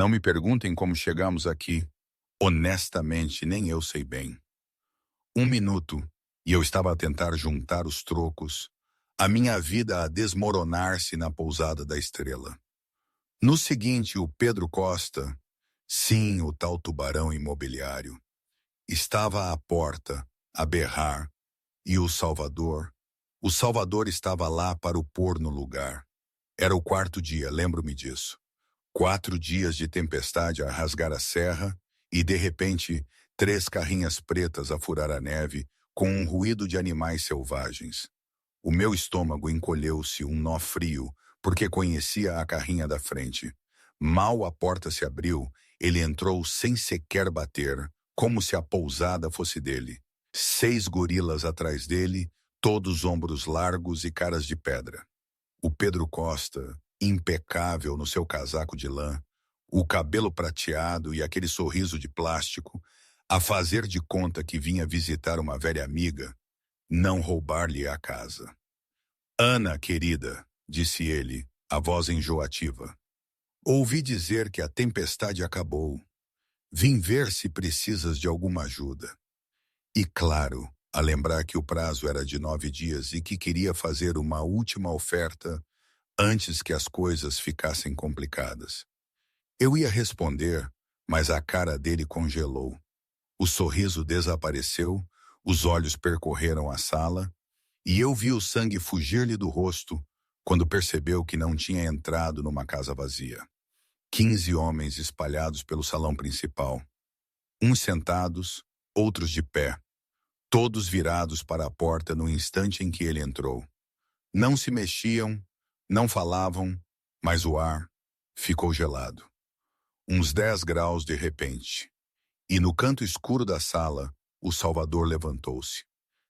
Não me perguntem como chegamos aqui. Honestamente, nem eu sei bem. 1 minuto, e eu estava a tentar juntar os trocos, a minha vida a desmoronar-se na pousada da Estrela. No seguinte, o Pedro Costa, sim, o tal tubarão imobiliário, estava à porta, a berrar, e o Salvador estava lá para o pôr no lugar. Era o quarto dia, lembro-me disso. 4 dias de tempestade a rasgar a serra e, de repente, 3 carrinhas pretas a furar a neve com um ruído de animais selvagens. O meu estômago encolheu-se um nó frio porque conhecia a carrinha da frente. Mal a porta se abriu, ele entrou sem sequer bater, como se a pousada fosse dele. 6 gorilas atrás dele, todos ombros largos e caras de pedra. O Pedro Costa, impecável no seu casaco de lã, o cabelo prateado e aquele sorriso de plástico, a fazer de conta que vinha visitar uma velha amiga, não roubar-lhe a casa. Ana, querida, disse ele, a voz enjoativa. Ouvi dizer que a tempestade acabou. Vim ver se precisas de alguma ajuda. E claro, a lembrar que o prazo era de 9 dias e que queria fazer uma última oferta antes que as coisas ficassem complicadas. Eu ia responder, mas a cara dele congelou. O sorriso desapareceu, os olhos percorreram a sala, e eu vi o sangue fugir-lhe do rosto quando percebeu que não tinha entrado numa casa vazia. 15 homens espalhados pelo salão principal. Uns sentados, outros de pé, todos virados para a porta no instante em que ele entrou. Não se mexiam, não falavam, mas o ar ficou gelado. Uns 10 graus de repente. E no canto escuro da sala, o Salvador levantou-se.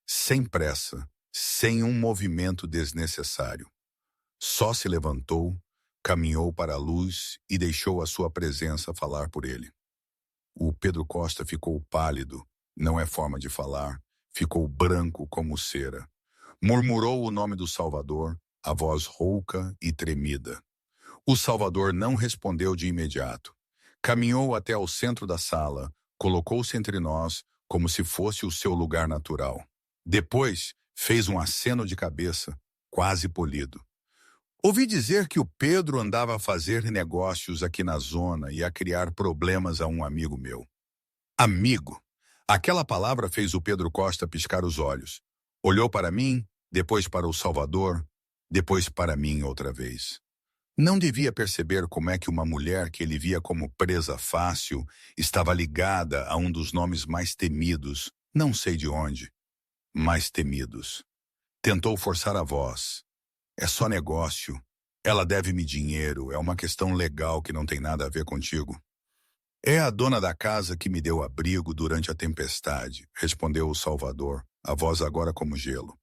Sem pressa, sem um movimento desnecessário. Só se levantou, caminhou para a luz e deixou a sua presença falar por ele. O Pedro Costa ficou pálido, não é forma de falar, ficou branco como cera. Murmurou o nome do Salvador, a voz rouca e tremida. O Salvador não respondeu de imediato. Caminhou até ao centro da sala, colocou-se entre nós como se fosse o seu lugar natural. Depois, fez um aceno de cabeça, quase polido. Ouvi dizer que o Pedro andava a fazer negócios aqui na zona e a criar problemas a um amigo meu. Amigo! Aquela palavra fez o Pedro Costa piscar os olhos. Olhou para mim, depois para o Salvador, depois para mim outra vez. Não devia perceber como é que uma mulher que ele via como presa fácil estava ligada a um dos nomes mais temidos, não sei de onde, mais temidos. Tentou forçar a voz. É só negócio. Ela deve-me dinheiro, é uma questão legal que não tem nada a ver contigo. É a dona da casa que me deu abrigo durante a tempestade, respondeu o Salvador, a voz agora como gelo.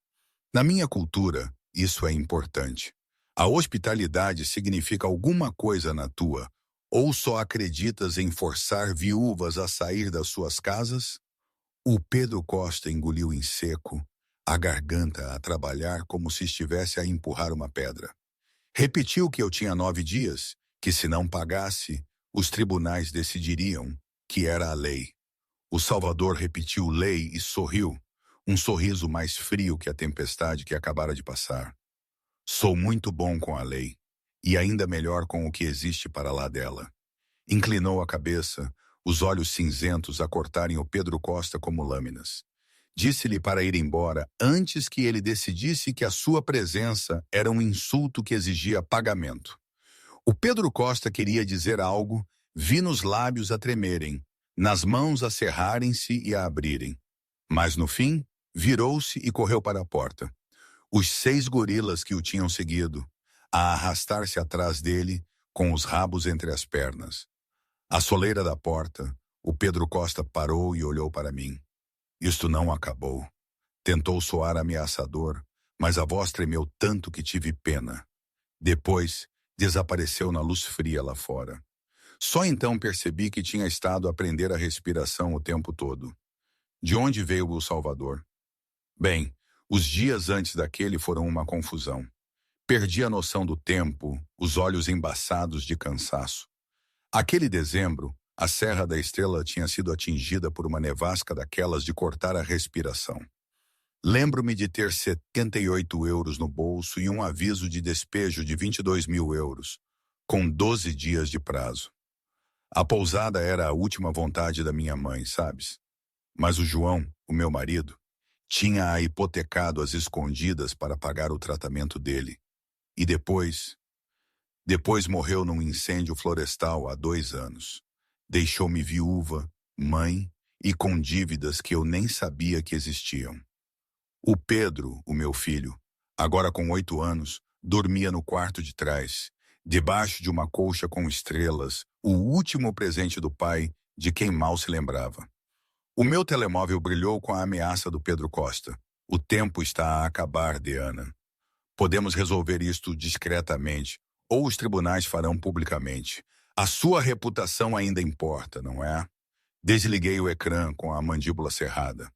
Na minha cultura, isso é importante. A hospitalidade significa alguma coisa na tua, ou só acreditas em forçar viúvas a sair das suas casas? O Pedro Costa engoliu em seco, a garganta a trabalhar como se estivesse a empurrar uma pedra. Repetiu que eu tinha 9 dias, que se não pagasse, os tribunais decidiriam que era a lei. O Salvador repetiu lei e sorriu, um sorriso mais frio que a tempestade que acabara de passar. Sou muito bom com a lei, e ainda melhor com o que existe para lá dela. Inclinou a cabeça, os olhos cinzentos a cortarem o Pedro Costa como lâminas. Disse-lhe para ir embora antes que ele decidisse que a sua presença era um insulto que exigia pagamento. O Pedro Costa queria dizer algo, vi nos lábios a tremerem, nas mãos a cerrarem-se e a abrirem. Mas no fim, virou-se e correu para a porta. Os 6 gorilas que o tinham seguido, a arrastar-se atrás dele, com os rabos entre as pernas. À soleira da porta, o Pedro Costa parou e olhou para mim. Isto não acabou. Tentou soar ameaçador, mas a voz tremeu tanto que tive pena. Depois, desapareceu na luz fria lá fora. Só então percebi que tinha estado a prender a respiração o tempo todo. De onde veio o Salvador? Bem, os dias antes daquele foram uma confusão. Perdi a noção do tempo, os olhos embaçados de cansaço. Aquele dezembro, a Serra da Estrela tinha sido atingida por uma nevasca daquelas de cortar a respiração. Lembro-me de ter 78 euros no bolso e um aviso de despejo de 22 mil euros, com 12 dias de prazo. A pousada era a última vontade da minha mãe, sabes? Mas o João, o meu marido, tinha-a hipotecado às escondidas para pagar o tratamento dele. E depois morreu num incêndio florestal há 2 anos. Deixou-me viúva, mãe e com dívidas que eu nem sabia que existiam. O Pedro, o meu filho, agora com 8 anos, dormia no quarto de trás, debaixo de uma colcha com estrelas, o último presente do pai, de quem mal se lembrava. O meu telemóvel brilhou com a ameaça do Pedro Costa. O tempo está a acabar, Diana. Podemos resolver isto discretamente, ou os tribunais farão publicamente. A sua reputação ainda importa, não é? Desliguei o ecrã com a mandíbula cerrada.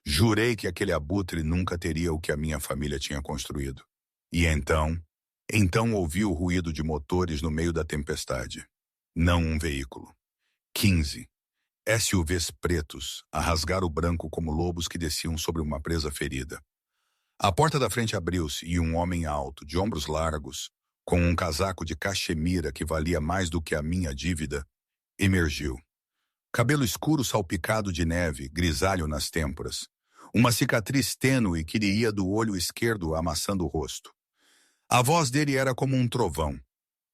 Jurei que aquele abutre nunca teria o que a minha família tinha construído. E então ouvi o ruído de motores no meio da tempestade. Não um veículo. 15 SUVs pretos a rasgar o branco como lobos que desciam sobre uma presa ferida. A porta da frente abriu-se e um homem alto, de ombros largos, com um casaco de cachemira que valia mais do que a minha dívida, emergiu. Cabelo escuro salpicado de neve, grisalho nas têmporas. Uma cicatriz tênue que lhe ia do olho esquerdo amassando o rosto. A voz dele era como um trovão.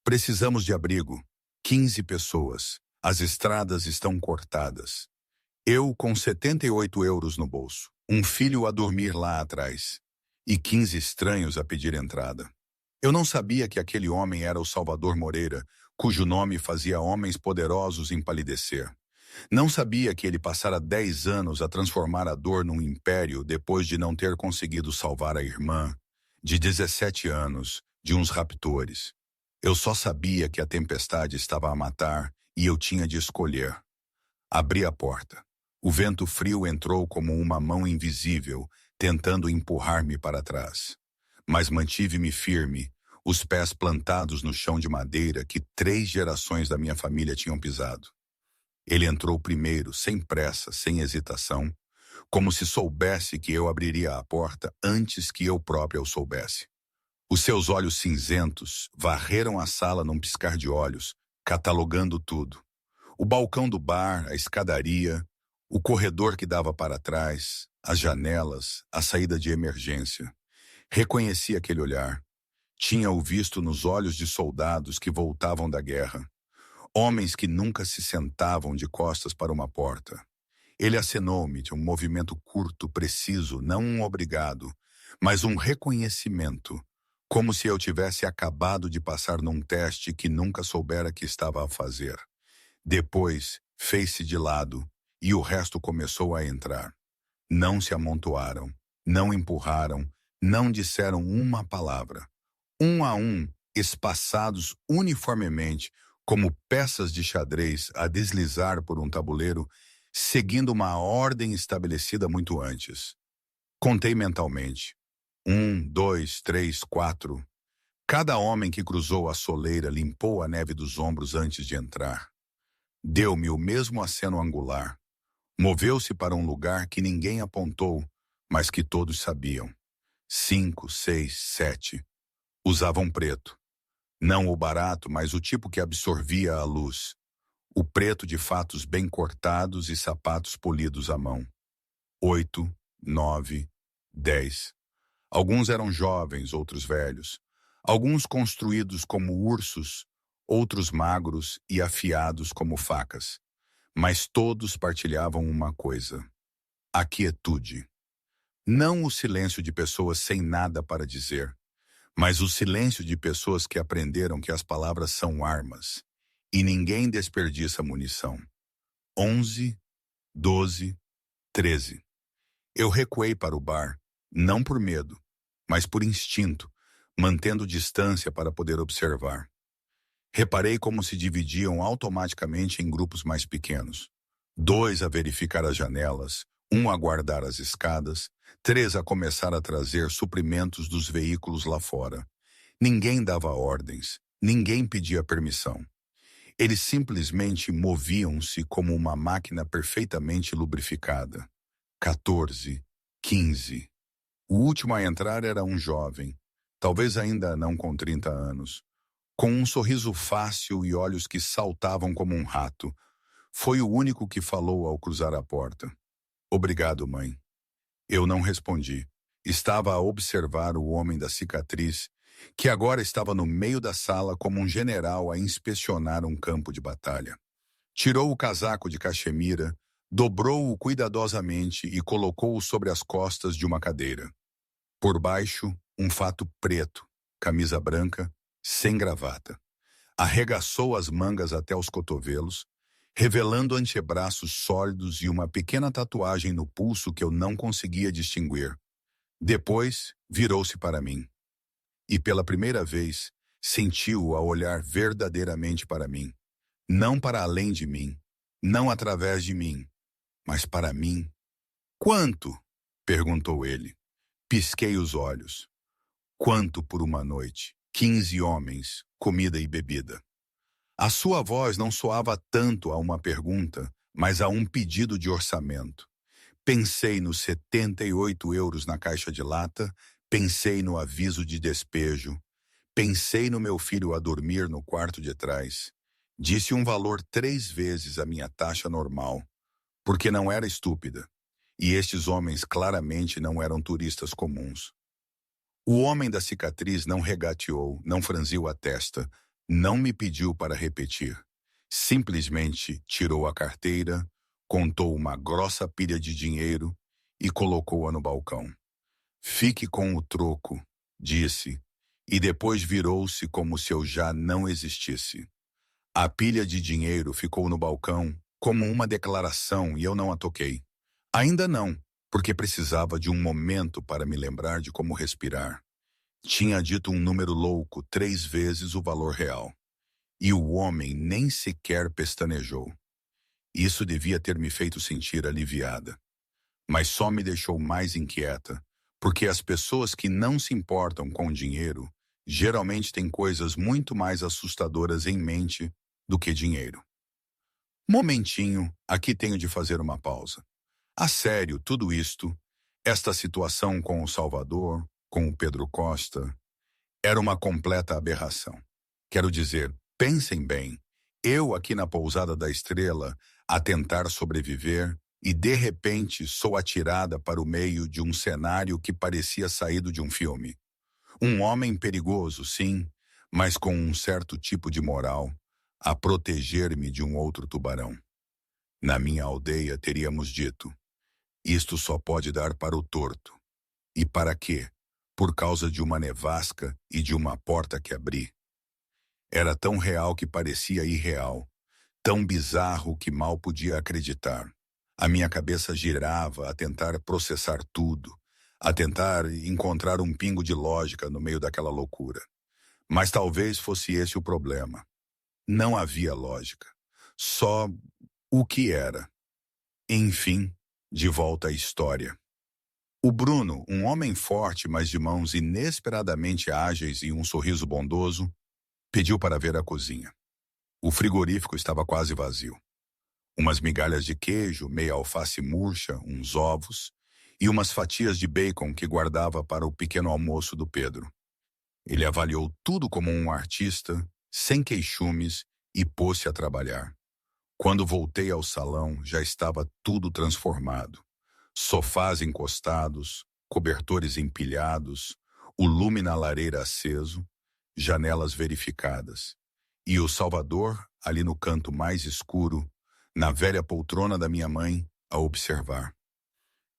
Precisamos de abrigo. 15 pessoas. As estradas estão cortadas. Eu com 78 euros no bolso. Um filho a dormir lá atrás. E 15 estranhos a pedir entrada. Eu não sabia que aquele homem era o Salvador Moreira, cujo nome fazia homens poderosos empalidecer. Não sabia que ele passara 10 anos a transformar a dor num império depois de não ter conseguido salvar a irmã, de 17 anos, de uns raptores. Eu só sabia que a tempestade estava a matar e eu tinha de escolher. Abri a porta. O vento frio entrou como uma mão invisível, tentando empurrar-me para trás. Mas mantive-me firme, os pés plantados no chão de madeira que 3 gerações da minha família tinham pisado. Ele entrou primeiro, sem pressa, sem hesitação, como se soubesse que eu abriria a porta antes que eu própria o soubesse. Os seus olhos cinzentos varreram a sala num piscar de olhos, catalogando tudo. O balcão do bar, a escadaria, o corredor que dava para trás, as janelas, a saída de emergência. Reconheci aquele olhar. Tinha-o visto nos olhos de soldados que voltavam da guerra. Homens que nunca se sentavam de costas para uma porta. Ele acenou-me de um movimento curto, preciso, não um obrigado, mas um reconhecimento, como se eu tivesse acabado de passar num teste que nunca soubera que estava a fazer. Depois, fez-se de lado e o resto começou a entrar. Não se amontoaram, não empurraram, não disseram uma palavra. Um a um, espaçados uniformemente, como peças de xadrez a deslizar por um tabuleiro, seguindo uma ordem estabelecida muito antes. Contei mentalmente. 1, 2, 3, 4. Cada homem que cruzou a soleira limpou a neve dos ombros antes de entrar. Deu-me o mesmo aceno angular. Moveu-se para um lugar que ninguém apontou, mas que todos sabiam. 5, 6, 7. Usavam preto. Não o barato, mas o tipo que absorvia a luz. O preto de fatos bem cortados e sapatos polidos à mão. 8, 9, 10. Alguns eram jovens, outros velhos. Alguns construídos como ursos, outros magros e afiados como facas. Mas todos partilhavam uma coisa: a quietude. Não o silêncio de pessoas sem nada para dizer, mas o silêncio de pessoas que aprenderam que as palavras são armas, e ninguém desperdiça munição. 11, 12, 13. Eu recuei para o bar, não por medo, mas por instinto, mantendo distância para poder observar. Reparei como se dividiam automaticamente em grupos mais pequenos. 2 a verificar as janelas, 1 a guardar as escadas, 3 a começar a trazer suprimentos dos veículos lá fora. Ninguém dava ordens, ninguém pedia permissão. Eles simplesmente moviam-se como uma máquina perfeitamente lubrificada. 14, 15. O último a entrar era um jovem, talvez ainda não com 30 anos, com um sorriso fácil e olhos que saltavam como um rato. Foi o único que falou ao cruzar a porta. Obrigado, mãe. Eu não respondi. Estava a observar o homem da cicatriz, que agora estava no meio da sala como um general a inspecionar um campo de batalha. Tirou o casaco de cachemira, dobrou-o cuidadosamente e colocou-o sobre as costas de uma cadeira. Por baixo, um fato preto, camisa branca, sem gravata. Arregaçou as mangas até os cotovelos, revelando antebraços sólidos e uma pequena tatuagem no pulso que eu não conseguia distinguir. Depois, virou-se para mim. E pela primeira vez, sentiu-o a olhar verdadeiramente para mim. Não para além de mim, não através de mim, mas para mim. Quanto? Perguntou ele. Pisquei os olhos. Quanto por uma noite? 15 homens, comida e bebida. A sua voz não soava tanto a uma pergunta, mas a um pedido de orçamento. Pensei nos 78 euros na caixa de lata, pensei no aviso de despejo, pensei no meu filho a dormir no quarto de trás. Disse um valor 3 vezes a minha taxa normal, porque não era estúpida. E estes homens claramente não eram turistas comuns. O homem da cicatriz não regateou, não franziu a testa, não me pediu para repetir. Simplesmente tirou a carteira, contou uma grossa pilha de dinheiro e colocou-a no balcão. Fique com o troco, disse, e depois virou-se como se eu já não existisse. A pilha de dinheiro ficou no balcão como uma declaração e eu não a toquei. Ainda não, porque precisava de um momento para me lembrar de como respirar. Tinha dito um número louco 3 vezes o valor real. E o homem nem sequer pestanejou. Isso devia ter me feito sentir aliviada. Mas só me deixou mais inquieta, porque as pessoas que não se importam com o dinheiro geralmente têm coisas muito mais assustadoras em mente do que dinheiro. Momentinho, aqui tenho de fazer uma pausa. A sério, tudo isto, esta situação com o Salvador, com o Pedro Costa, era uma completa aberração. Quero dizer, pensem bem, eu aqui na pousada da Estrela, a tentar sobreviver, e de repente sou atirada para o meio de um cenário que parecia saído de um filme. Um homem perigoso, sim, mas com um certo tipo de moral, a proteger-me de um outro tubarão. Na minha aldeia teríamos dito, isto só pode dar para o torto. E para quê? Por causa de uma nevasca e de uma porta que abri. Era tão real que parecia irreal, tão bizarro que mal podia acreditar. A minha cabeça girava a tentar processar tudo, a tentar encontrar um pingo de lógica no meio daquela loucura. Mas talvez fosse esse o problema. Não havia lógica, só o que era. Enfim, de volta à história. O Bruno, um homem forte, mas de mãos inesperadamente ágeis e um sorriso bondoso, pediu para ver a cozinha. O frigorífico estava quase vazio. Umas migalhas de queijo, meia alface murcha, uns ovos e umas fatias de bacon que guardava para o pequeno almoço do Pedro. Ele avaliou tudo como um artista, sem queixumes, e pôs-se a trabalhar. Quando voltei ao salão, já estava tudo transformado. Sofás encostados, cobertores empilhados, o lume na lareira aceso, janelas verificadas. E o Salvador, ali no canto mais escuro, na velha poltrona da minha mãe, a observar.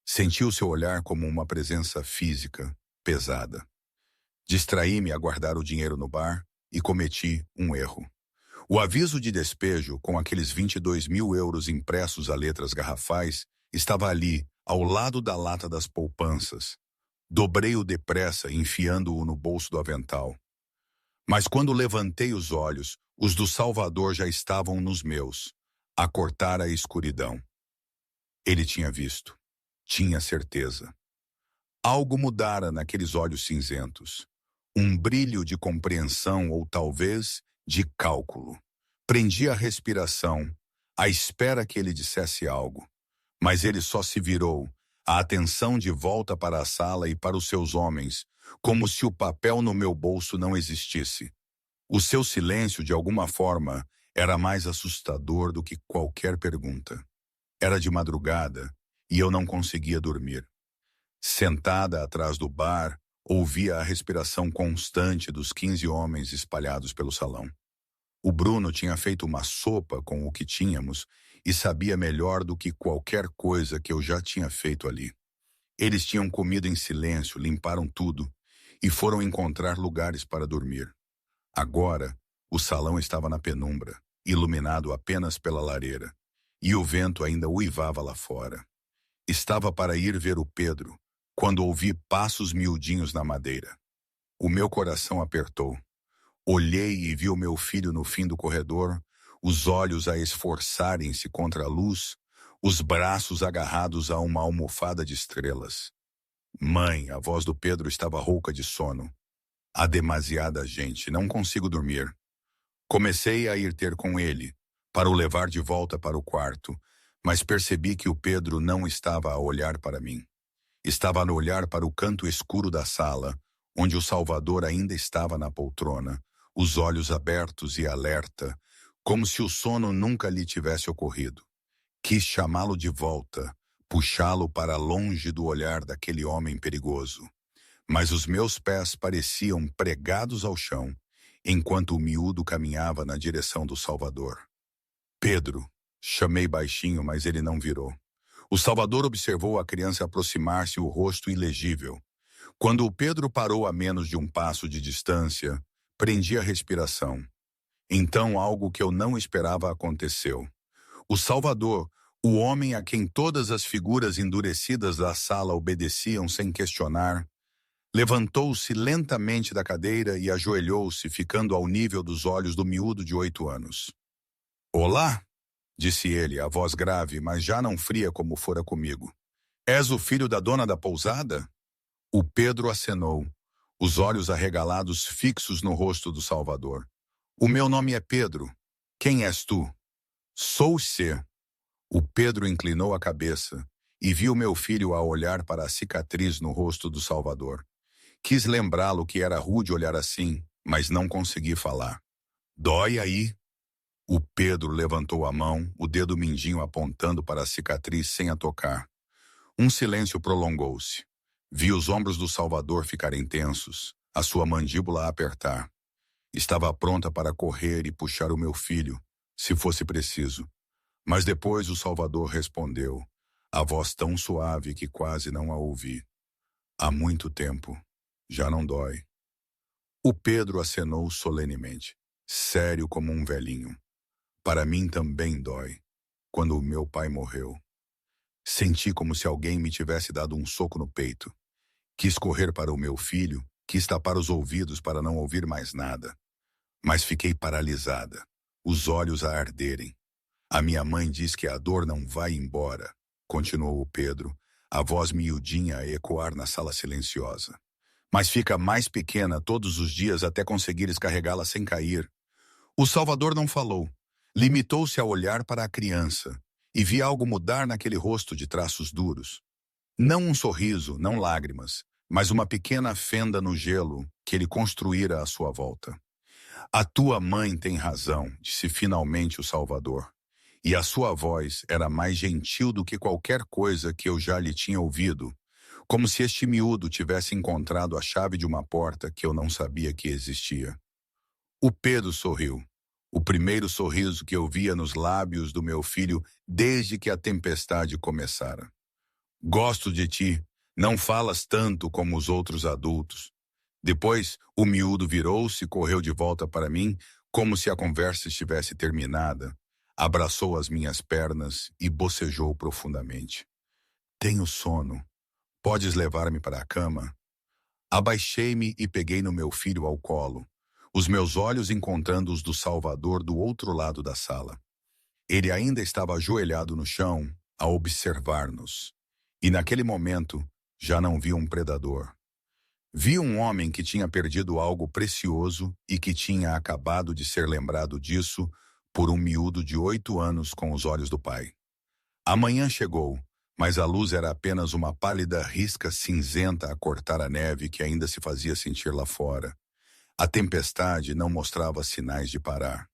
Senti o seu olhar como uma presença física, pesada. Distraí-me a guardar o dinheiro no bar e cometi um erro. O aviso de despejo, com aqueles 22 mil euros impressos a letras garrafais, estava ali, ao lado da lata das poupanças. Dobrei-o depressa, enfiando-o no bolso do avental. Mas quando levantei os olhos, os do Salvador já estavam nos meus, a cortar a escuridão. Ele tinha visto. Tinha certeza. Algo mudara naqueles olhos cinzentos. Um brilho de compreensão ou talvez de cálculo. Prendi a respiração, à espera que ele dissesse algo. Mas ele só se virou, a atenção de volta para a sala e para os seus homens, como se o papel no meu bolso não existisse. O seu silêncio, de alguma forma, era mais assustador do que qualquer pergunta. Era de madrugada e eu não conseguia dormir. Sentada atrás do bar, ouvia a respiração constante dos 15 homens espalhados pelo salão. O Bruno tinha feito uma sopa com o que tínhamos e sabia melhor do que qualquer coisa que eu já tinha feito ali. Eles tinham comido em silêncio, limparam tudo e foram encontrar lugares para dormir. Agora, o salão estava na penumbra, iluminado apenas pela lareira, e o vento ainda uivava lá fora. Estava para ir ver o Pedro, quando ouvi passos miudinhos na madeira. O meu coração apertou. Olhei e vi o meu filho no fim do corredor, os olhos a esforçarem-se contra a luz, os braços agarrados a uma almofada de estrelas. Mãe, a voz do Pedro estava rouca de sono. Há demasiada gente, não consigo dormir. Comecei a ir ter com ele, para o levar de volta para o quarto, mas percebi que o Pedro não estava a olhar para mim. Estava a olhar para o canto escuro da sala, onde o Salvador ainda estava na poltrona, os olhos abertos e alerta, como se o sono nunca lhe tivesse ocorrido. Quis chamá-lo de volta, puxá-lo para longe do olhar daquele homem perigoso. Mas os meus pés pareciam pregados ao chão, enquanto o miúdo caminhava na direção do Salvador. Pedro, chamei baixinho, mas ele não virou. O Salvador observou a criança aproximar-se, o rosto ilegível. Quando o Pedro parou a menos de um passo de distância, prendi a respiração. Então algo que eu não esperava aconteceu. O Salvador, o homem a quem todas as figuras endurecidas da sala obedeciam sem questionar, levantou-se lentamente da cadeira e ajoelhou-se, ficando ao nível dos olhos do miúdo de 8 anos. "Olá", disse ele, a voz grave, mas já não fria como fora comigo. "És o filho da dona da pousada?" O Pedro acenou, os olhos arregalados fixos no rosto do Salvador. "O meu nome é Pedro. Quem és tu?" "Sou C." O Pedro inclinou a cabeça e viu meu filho a olhar para a cicatriz no rosto do Salvador. Quis lembrá-lo que era rude olhar assim, mas não consegui falar. "Dói aí?" O Pedro levantou a mão, o dedo mindinho apontando para a cicatriz sem a tocar. Um silêncio prolongou-se. Vi os ombros do Salvador ficarem tensos, a sua mandíbula a apertar. Estava pronta para correr e puxar o meu filho, se fosse preciso. Mas depois o Salvador respondeu, a voz tão suave que quase não a ouvi. "Há muito tempo. Já não dói." O Pedro acenou solenemente, sério como um velhinho. "Para mim também dói, quando o meu pai morreu." Senti como se alguém me tivesse dado um soco no peito. Quis correr para o meu filho, quis tapar os ouvidos para não ouvir mais nada. Mas fiquei paralisada, os olhos a arderem. "A minha mãe diz que a dor não vai embora", continuou o Pedro, a voz miudinha a ecoar na sala silenciosa. "Mas fica mais pequena todos os dias até conseguires carregá-la sem cair." O Salvador não falou. Limitou-se a olhar para a criança e vi algo mudar naquele rosto de traços duros. Não um sorriso, não lágrimas, mas uma pequena fenda no gelo que ele construíra à sua volta. "A tua mãe tem razão", disse finalmente o Salvador. E a sua voz era mais gentil do que qualquer coisa que eu já lhe tinha ouvido, como se este miúdo tivesse encontrado a chave de uma porta que eu não sabia que existia. O Pedro sorriu. O primeiro sorriso que eu via nos lábios do meu filho desde que a tempestade começara. "Gosto de ti, não falas tanto como os outros adultos." Depois, o miúdo virou-se e correu de volta para mim, como se a conversa estivesse terminada. Abraçou as minhas pernas e bocejou profundamente. "Tenho sono. Podes levar-me para a cama?" Abaixei-me e peguei no meu filho ao colo, os meus olhos encontrando os do Salvador do outro lado da sala. Ele ainda estava ajoelhado no chão, a observar-nos. E naquele momento, já não vi um predador. Vi um homem que tinha perdido algo precioso e que tinha acabado de ser lembrado disso por um miúdo de 8 anos com os olhos do pai. A manhã chegou, mas a luz era apenas uma pálida risca cinzenta a cortar a neve que ainda se fazia sentir lá fora. A tempestade não mostrava sinais de parar.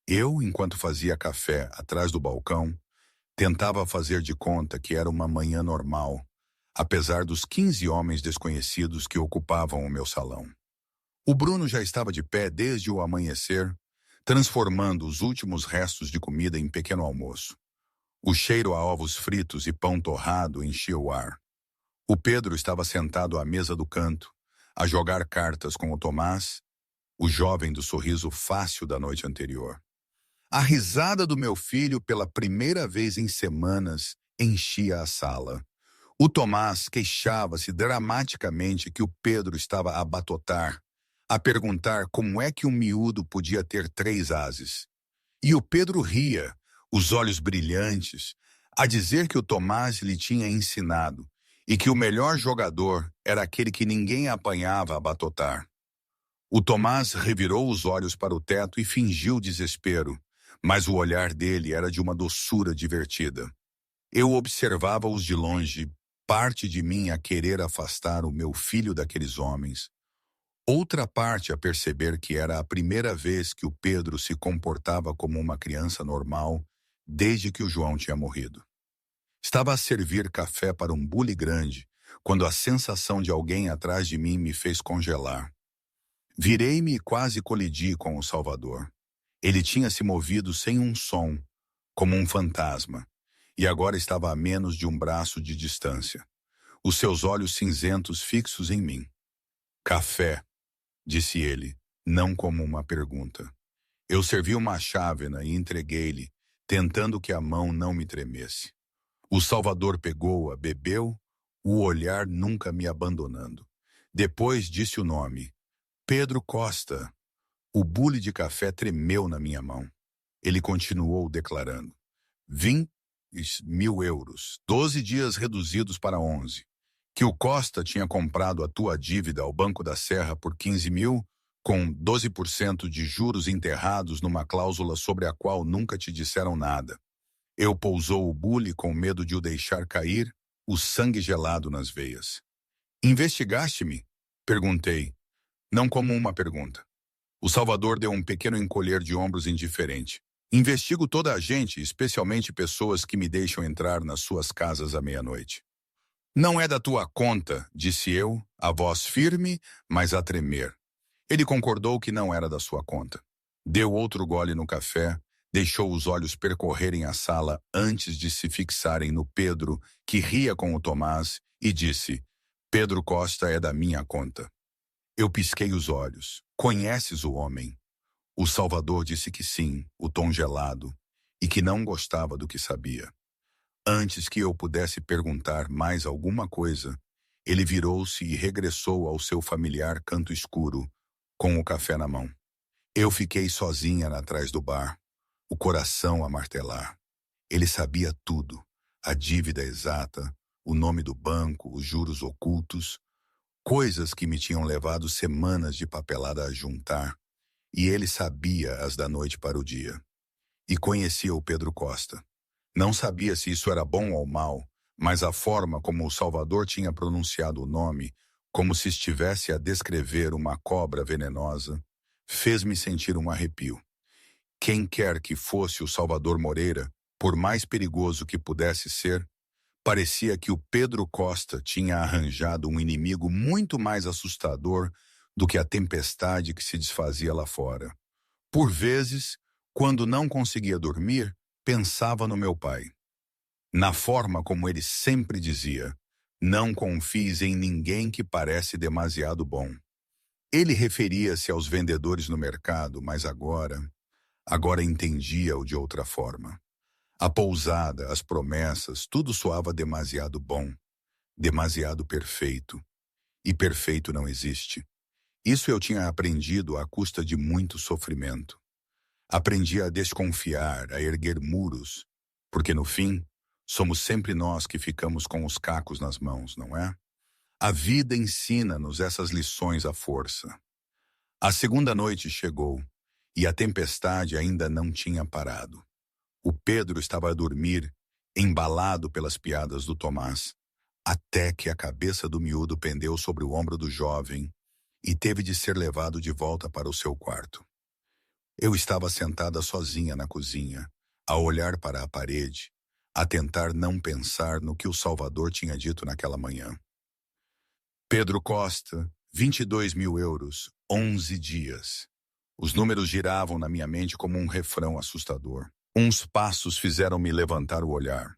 Eu, enquanto fazia café atrás do balcão, tentava fazer de conta que era uma manhã normal, apesar dos 15 homens desconhecidos que ocupavam o meu salão. O Bruno já estava de pé desde o amanhecer, transformando os últimos restos de comida em pequeno almoço. O cheiro a ovos fritos e pão torrado enchia o ar. O Pedro estava sentado à mesa do canto, a jogar cartas com o Tomás, o jovem do sorriso fácil da noite anterior. A risada do meu filho pela primeira vez em semanas enchia a sala. O Tomás queixava-se dramaticamente que o Pedro estava a batotar, a perguntar como é que um miúdo podia ter 3 ases. E o Pedro ria, os olhos brilhantes, a dizer que o Tomás lhe tinha ensinado e que o melhor jogador era aquele que ninguém apanhava a batotar. O Tomás revirou os olhos para o teto e fingiu desespero, mas o olhar dele era de uma doçura divertida. Eu observava-os de longe, parte de mim a querer afastar o meu filho daqueles homens, outra parte a perceber que era a primeira vez que o Pedro se comportava como uma criança normal desde que o João tinha morrido. Estava a servir café para um bule grande, quando a sensação de alguém atrás de mim me fez congelar. Virei-me e quase colidi com o Salvador. Ele tinha se movido sem um som, como um fantasma, e agora estava a menos de um braço de distância, os seus olhos cinzentos fixos em mim. Café, disse ele, não como uma pergunta. Eu servi uma chávena e entreguei-lhe, tentando que a mão não me tremesse. O Salvador pegou-a, bebeu, o olhar nunca me abandonando. Depois disse o nome, Pedro Costa. O bule de café tremeu na minha mão. Ele continuou declarando, 20.000 euros, 12 dias reduzidos para 11. Que o Costa tinha comprado a tua dívida ao Banco da Serra por 15.000, com 12% de juros enterrados numa cláusula sobre a qual nunca te disseram nada. Eu pousou o bule com medo de o deixar cair, o sangue gelado nas veias. Investigaste-me? Perguntei, não como uma pergunta. O Salvador deu um pequeno encolher de ombros indiferente. Investigo toda a gente, especialmente pessoas que me deixam entrar nas suas casas à meia-noite. Não é da tua conta, disse eu, a voz firme, mas a tremer. Ele concordou que não era da sua conta. Deu outro gole no café, deixou os olhos percorrerem a sala antes de se fixarem no Pedro, que ria com o Tomás, e disse, Pedro Costa é da minha conta. Eu pisquei os olhos. Conheces o homem? O Salvador disse que sim, o tom gelado, e que não gostava do que sabia. Antes que eu pudesse perguntar mais alguma coisa, ele virou-se e regressou ao seu familiar canto escuro, com o café na mão. Eu fiquei sozinha atrás do bar, o coração a martelar. Ele sabia tudo, a dívida exata, o nome do banco, os juros ocultos, coisas que me tinham levado semanas de papelada a juntar, e ele sabia as da noite para o dia. E conhecia o Pedro Costa. Não sabia se isso era bom ou mal, mas a forma como o Salvador tinha pronunciado o nome, como se estivesse a descrever uma cobra venenosa, fez-me sentir um arrepio. Quem quer que fosse o Salvador Moreira, por mais perigoso que pudesse ser, parecia que o Pedro Costa tinha arranjado um inimigo muito mais assustador do que a tempestade que se desfazia lá fora. Por vezes, quando não conseguia dormir, pensava no meu pai. Na forma como ele sempre dizia, não confies em ninguém que parece demasiado bom. Ele referia-se aos vendedores no mercado, mas agora entendia-o de outra forma. A pousada, as promessas, tudo soava demasiado bom, demasiado perfeito. E perfeito não existe. Isso eu tinha aprendido à custa de muito sofrimento. Aprendi a desconfiar, a erguer muros, porque no fim, somos sempre nós que ficamos com os cacos nas mãos, não é? A vida ensina-nos essas lições à força. A segunda noite chegou, e a tempestade ainda não tinha parado. O Pedro estava a dormir, embalado pelas piadas do Tomás, até que a cabeça do miúdo pendeu sobre o ombro do jovem e teve de ser levado de volta para o seu quarto. Eu estava sentada sozinha na cozinha, a olhar para a parede, a tentar não pensar no que o Salvador tinha dito naquela manhã. Pedro Costa, 22 mil euros, 11 dias. Os números giravam na minha mente como um refrão assustador. Uns passos fizeram-me levantar o olhar.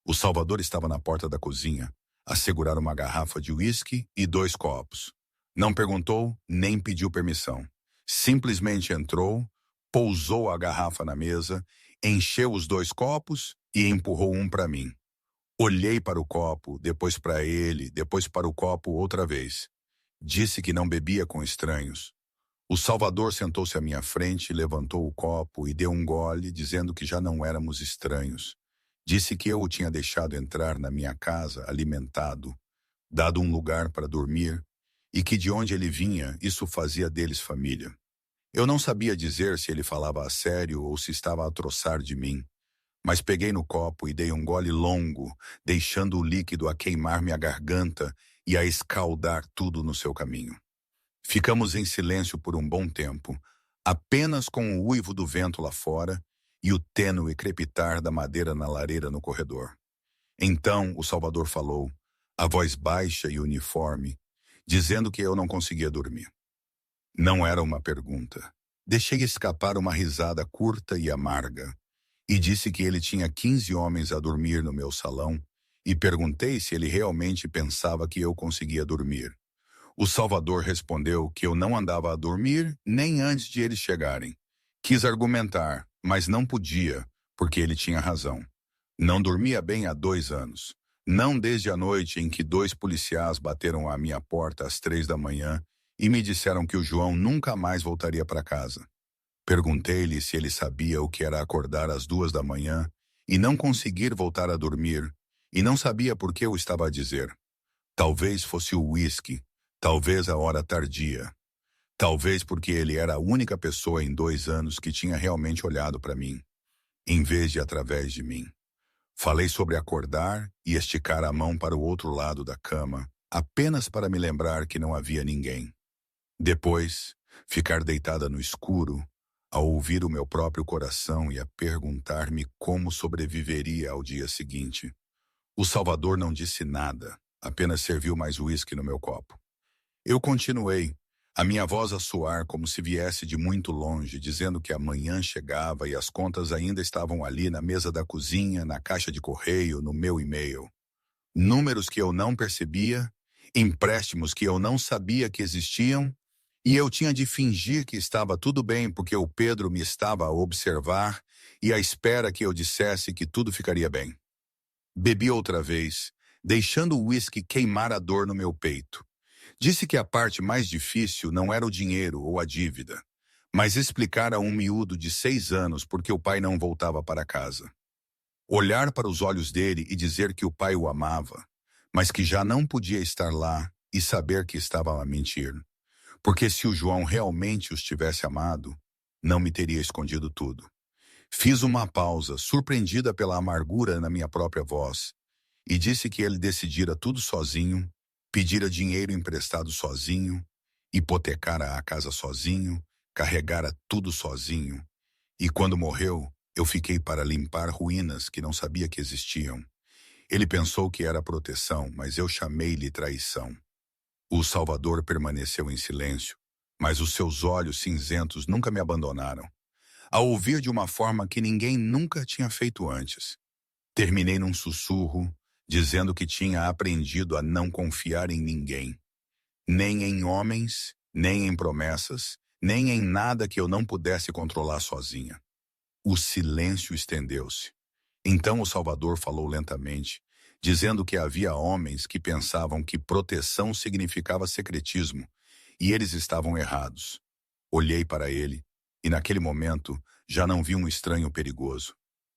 O Salvador estava na porta da cozinha, a segurar uma garrafa de uísque e 2 copos. Não perguntou, nem pediu permissão. Simplesmente entrou, pousou a garrafa na mesa, encheu os 2 copos e empurrou um para mim. Olhei para o copo, depois para ele, depois para o copo outra vez. Disse que não bebia com estranhos. O Salvador sentou-se à minha frente, levantou o copo e deu um gole, dizendo que já não éramos estranhos. Disse que eu o tinha deixado entrar na minha casa, alimentado, dado um lugar para dormir, e que de onde ele vinha, isso fazia deles família. Eu não sabia dizer se ele falava a sério ou se estava a troçar de mim, mas peguei no copo e dei um gole longo, deixando o líquido a queimar-me a garganta e a escaldar tudo no seu caminho. Ficamos em silêncio por um bom tempo, apenas com o uivo do vento lá fora e o tênue crepitar da madeira na lareira no corredor. Então o Salvador falou, a voz baixa e uniforme, dizendo que eu não conseguia dormir. Não era uma pergunta. Deixei escapar uma risada curta e amarga, e disse que ele tinha 15 homens a dormir no meu salão, e perguntei se ele realmente pensava que eu conseguia dormir. O Salvador respondeu que eu não andava a dormir nem antes de eles chegarem. Quis argumentar, mas não podia, porque ele tinha razão. Não dormia bem há 2 anos. Não desde a noite em que 2 policiais bateram à minha porta às 3 da manhã e me disseram que o João nunca mais voltaria para casa. Perguntei-lhe se ele sabia o que era acordar às 2 da manhã e não conseguir voltar a dormir, e não sabia por que eu estava a dizer. Talvez fosse o uísque, talvez a hora tardia. Talvez porque ele era a única pessoa em 2 anos que tinha realmente olhado para mim, em vez de através de mim. Falei sobre acordar e esticar a mão para o outro lado da cama, apenas para me lembrar que não havia ninguém. Depois, ficar deitada no escuro, a ouvir o meu próprio coração e a perguntar-me como sobreviveria ao dia seguinte. O Salvador não disse nada, apenas serviu mais uísque no meu copo. Eu continuei, a minha voz a soar como se viesse de muito longe, dizendo que a manhã chegava e as contas ainda estavam ali na mesa da cozinha, na caixa de correio, no meu e-mail. Números que eu não percebia, empréstimos que eu não sabia que existiam, e eu tinha de fingir que estava tudo bem porque o Pedro me estava a observar e à espera que eu dissesse que tudo ficaria bem. Bebi outra vez, deixando o uísque queimar a dor no meu peito. Disse que a parte mais difícil não era o dinheiro ou a dívida, mas explicar a um miúdo de 6 anos por que o pai não voltava para casa. Olhar para os olhos dele e dizer que o pai o amava, mas que já não podia estar lá e saber que estava a mentir. Porque se o João realmente os tivesse amado, não me teria escondido tudo. Fiz uma pausa, surpreendida pela amargura na minha própria voz, e disse que ele decidira tudo sozinho, pedira dinheiro emprestado sozinho, hipotecara a casa sozinho, carregara tudo sozinho, e quando morreu, eu fiquei para limpar ruínas que não sabia que existiam. Ele pensou que era proteção, mas eu chamei-lhe traição. O Salvador permaneceu em silêncio, mas os seus olhos cinzentos nunca me abandonaram. A ouvir de uma forma que ninguém nunca tinha feito antes. Terminei num sussurro, dizendo que tinha aprendido a não confiar em ninguém. Nem em homens, nem em promessas, nem em nada que eu não pudesse controlar sozinha. O silêncio estendeu-se. Então o Salvador falou lentamente, dizendo que havia homens que pensavam que proteção significava secretismo, e eles estavam errados. Olhei para ele, e naquele momento já não vi um estranho perigoso.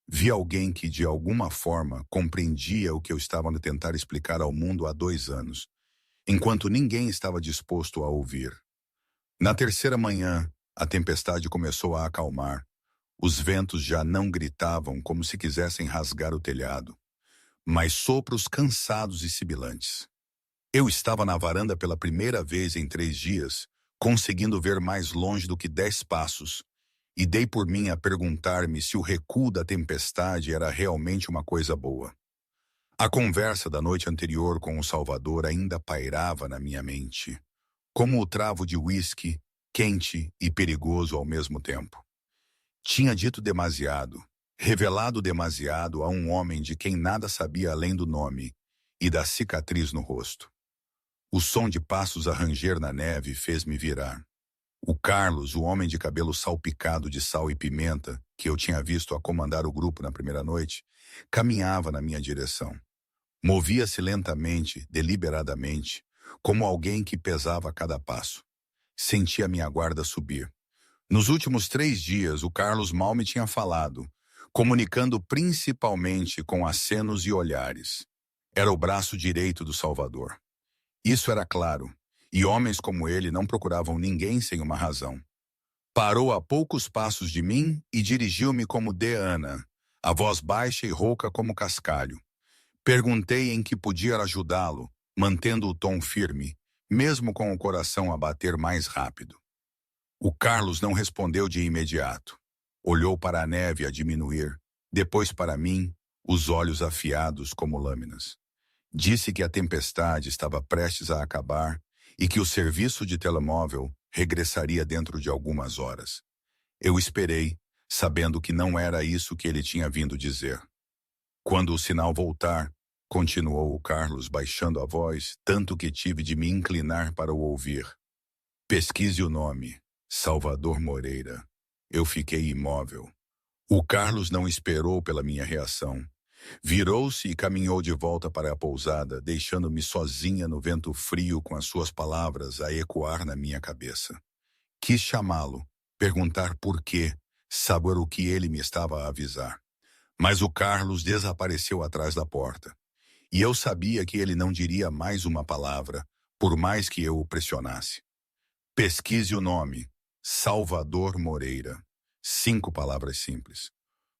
Vi alguém que, de alguma forma, compreendia o que eu estava a tentar explicar ao mundo há 2 anos, enquanto ninguém estava disposto a ouvir. Na terceira manhã, A tempestade começou a acalmar. Os ventos já não gritavam como se quisessem rasgar o telhado, mas sopros cansados e sibilantes. Eu estava na varanda pela primeira vez em 3 dias, conseguindo ver mais longe do que 10 passos, e dei por mim a perguntar-me se o recuo da tempestade era realmente uma coisa boa. A conversa da noite anterior com o Salvador ainda pairava na minha mente, como o travo de uísque, quente e perigoso ao mesmo tempo. Tinha dito demasiado, revelado demasiado a um homem de quem nada sabia além do nome e da cicatriz no rosto. O som de passos a ranger na neve fez-me virar. O Carlos, o homem de cabelo salpicado de sal e pimenta, que eu tinha visto a comandar o grupo na primeira noite, caminhava na minha direção. Movia-se lentamente, deliberadamente, como alguém que pesava a cada passo. Sentia minha guarda subir. Nos últimos 3 dias, o Carlos mal me tinha falado, comunicando principalmente com acenos e olhares. Era o braço direito do Salvador. Isso era claro, e homens como ele não procuravam ninguém sem uma razão. Parou a poucos passos de mim e dirigiu-me como Deana, a voz baixa e rouca como cascalho. Perguntei em que podia ajudá-lo, mantendo o tom firme, mesmo com o coração a bater mais rápido. O Carlos não respondeu de imediato. Olhou para a neve a diminuir, depois para mim, os olhos afiados como lâminas. Disse que a tempestade estava prestes a acabar e que o serviço de telemóvel regressaria dentro de algumas horas. Eu esperei, sabendo que não era isso que ele tinha vindo dizer. Quando o sinal voltar, continuou o Carlos baixando a voz, tanto que tive de me inclinar para o ouvir. Pesquise o nome, Salvador Moreira. Eu fiquei imóvel. O Carlos não esperou pela minha reação. Virou-se e caminhou de volta para a pousada, deixando-me sozinha no vento frio com as suas palavras a ecoar na minha cabeça. Quis chamá-lo, perguntar por quê, saber o que ele me estava a avisar. Mas o Carlos desapareceu atrás da porta. E eu sabia que ele não diria mais uma palavra, por mais que eu o pressionasse. Pesquise o nome, Salvador Moreira. 5 palavras simples.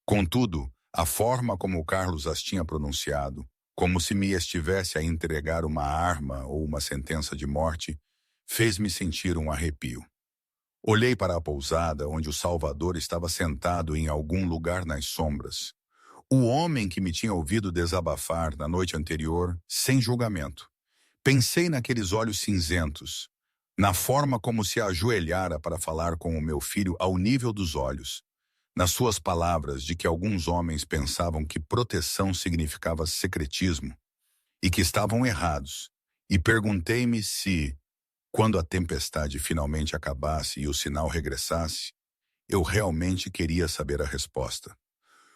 Contudo, a forma como o Carlos as tinha pronunciado, como se me estivesse a entregar uma arma ou uma sentença de morte, fez-me sentir um arrepio. Olhei para a pousada onde o Salvador estava sentado em algum lugar nas sombras. O homem que me tinha ouvido desabafar na noite anterior, sem julgamento. Pensei naqueles olhos cinzentos, na forma como se ajoelhara para falar com o meu filho ao nível dos olhos, nas suas palavras de que alguns homens pensavam que proteção significava secretismo e que estavam errados, e perguntei-me se, quando a tempestade finalmente acabasse e o sinal regressasse, eu realmente queria saber a resposta.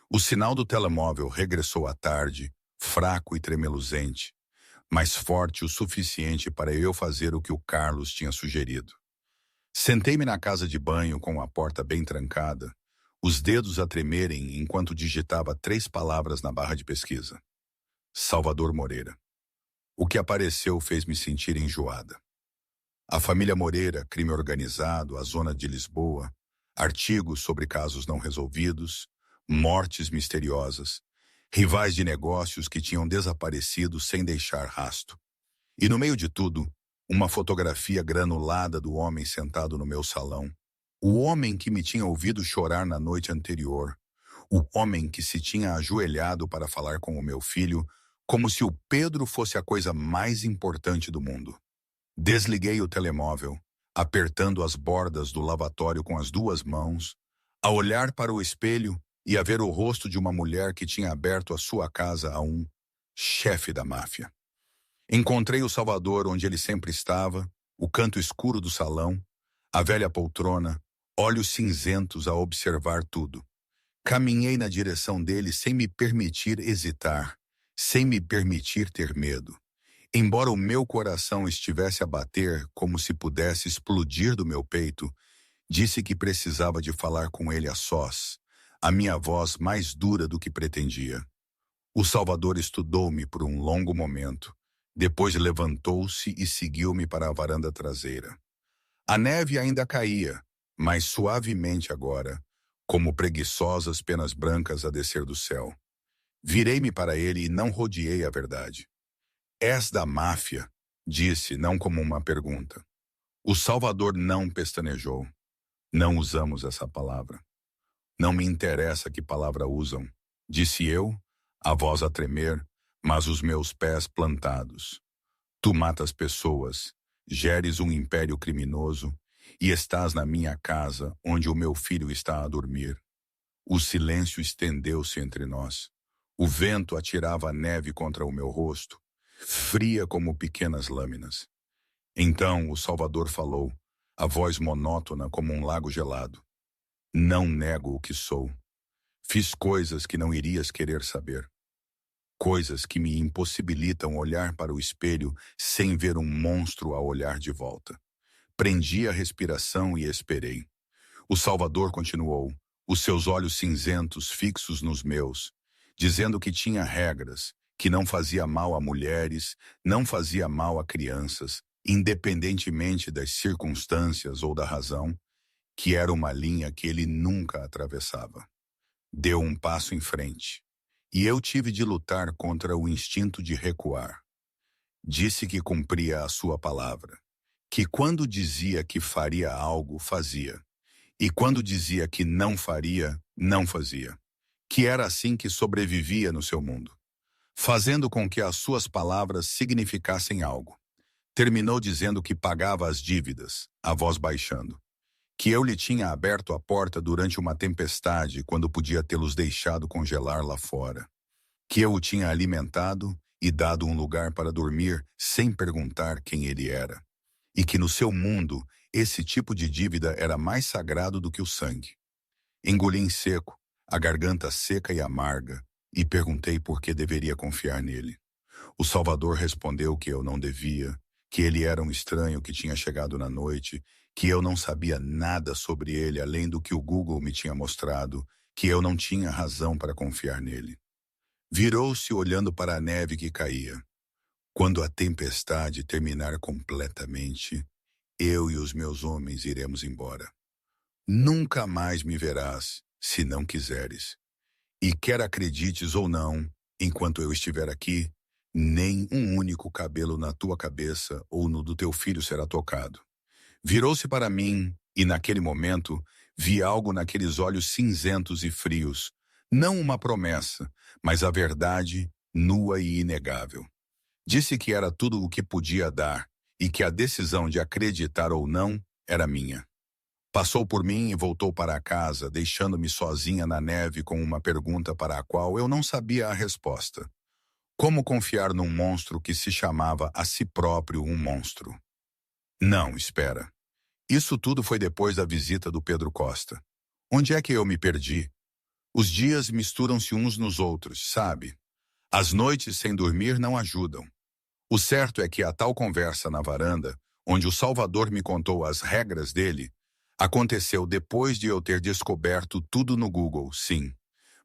O sinal do telemóvel regressou à tarde, fraco e tremeluzente, mas forte o suficiente para eu fazer o que o Carlos tinha sugerido. Sentei-me na casa de banho com a porta bem trancada, os dedos a tremerem enquanto digitava 3 palavras na barra de pesquisa. Salvador Moreira. O que apareceu fez-me sentir enjoada. A família Moreira, crime organizado, a zona de Lisboa, artigos sobre casos não resolvidos, mortes misteriosas, rivais de negócios que tinham desaparecido sem deixar rastro. E no meio de tudo, uma fotografia granulada do homem sentado no meu salão. O homem que me tinha ouvido chorar na noite anterior. O homem que se tinha ajoelhado para falar com o meu filho, como se o Pedro fosse a coisa mais importante do mundo. Desliguei o telemóvel, apertando as bordas do lavatório com as 2 mãos, a olhar para o espelho e a ver o rosto de uma mulher que tinha aberto a sua casa a um chefe da máfia. Encontrei o Salvador onde ele sempre estava, o canto escuro do salão, a velha poltrona, olhos cinzentos a observar tudo. Caminhei na direção dele sem me permitir hesitar, sem me permitir ter medo. Embora o meu coração estivesse a bater como se pudesse explodir do meu peito, disse que precisava de falar com ele a sós, a minha voz mais dura do que pretendia. O Salvador estudou-me por um longo momento, depois levantou-se e seguiu-me para a varanda traseira. A neve ainda caía, mas suavemente agora, como preguiçosas penas brancas a descer do céu. Virei-me para ele e não rodeei a verdade. És da máfia, disse, não como uma pergunta. O Salvador não pestanejou. Não usamos essa palavra. Não me interessa que palavra usam, disse eu, a voz a tremer, mas os meus pés plantados. Tu matas pessoas, geres um império criminoso e estás na minha casa, onde o meu filho está a dormir. O silêncio estendeu-se entre nós. O vento atirava a neve contra o meu rosto, fria como pequenas lâminas. Então o Salvador falou, a voz monótona como um lago gelado. Não nego o que sou. Fiz coisas que não irias querer saber. Coisas que me impossibilitam olhar para o espelho sem ver um monstro a olhar de volta. Prendi a respiração e esperei. O Salvador continuou, os seus olhos cinzentos fixos nos meus, dizendo que tinha regras, que não fazia mal a mulheres, não fazia mal a crianças, independentemente das circunstâncias ou da razão, que era uma linha que ele nunca atravessava. Deu um passo em frente, e eu tive de lutar contra o instinto de recuar. Disse que cumpria a sua palavra, que quando dizia que faria algo, fazia, e quando dizia que não faria, não fazia, que era assim que sobrevivia no seu mundo, fazendo com que as suas palavras significassem algo. Terminou dizendo que pagava as dívidas, a voz baixando, que eu lhe tinha aberto a porta durante uma tempestade quando podia tê-los deixado congelar lá fora, que eu o tinha alimentado e dado um lugar para dormir sem perguntar quem ele era, e que no seu mundo esse tipo de dívida era mais sagrado do que o sangue. Engoli em seco, a garganta seca e amarga, e perguntei por que deveria confiar nele. O Salvador respondeu que eu não devia, que ele era um estranho que tinha chegado na noite, que eu não sabia nada sobre ele além do que o Google me tinha mostrado, que eu não tinha razão para confiar nele. Virou-se olhando para a neve que caía. Quando a tempestade terminar completamente, eu e os meus homens iremos embora. Nunca mais me verás, se não quiseres. E quer acredites ou não, enquanto eu estiver aqui, nem um único cabelo na tua cabeça ou no do teu filho será tocado. Virou-se para mim, e naquele momento, vi algo naqueles olhos cinzentos e frios. Não uma promessa, mas a verdade nua e inegável. Disse que era tudo o que podia dar, e que a decisão de acreditar ou não era minha. Passou por mim e voltou para casa, deixando-me sozinha na neve com uma pergunta para a qual eu não sabia a resposta. Como confiar num monstro que se chamava a si próprio um monstro? Não, espera. Isso tudo foi depois da visita do Pedro Costa. Onde é que eu me perdi? Os dias misturam-se uns nos outros, sabe? As noites sem dormir não ajudam. O certo é que a tal conversa na varanda, onde o Salvador me contou as regras dele, aconteceu depois de eu ter descoberto tudo no Google, sim.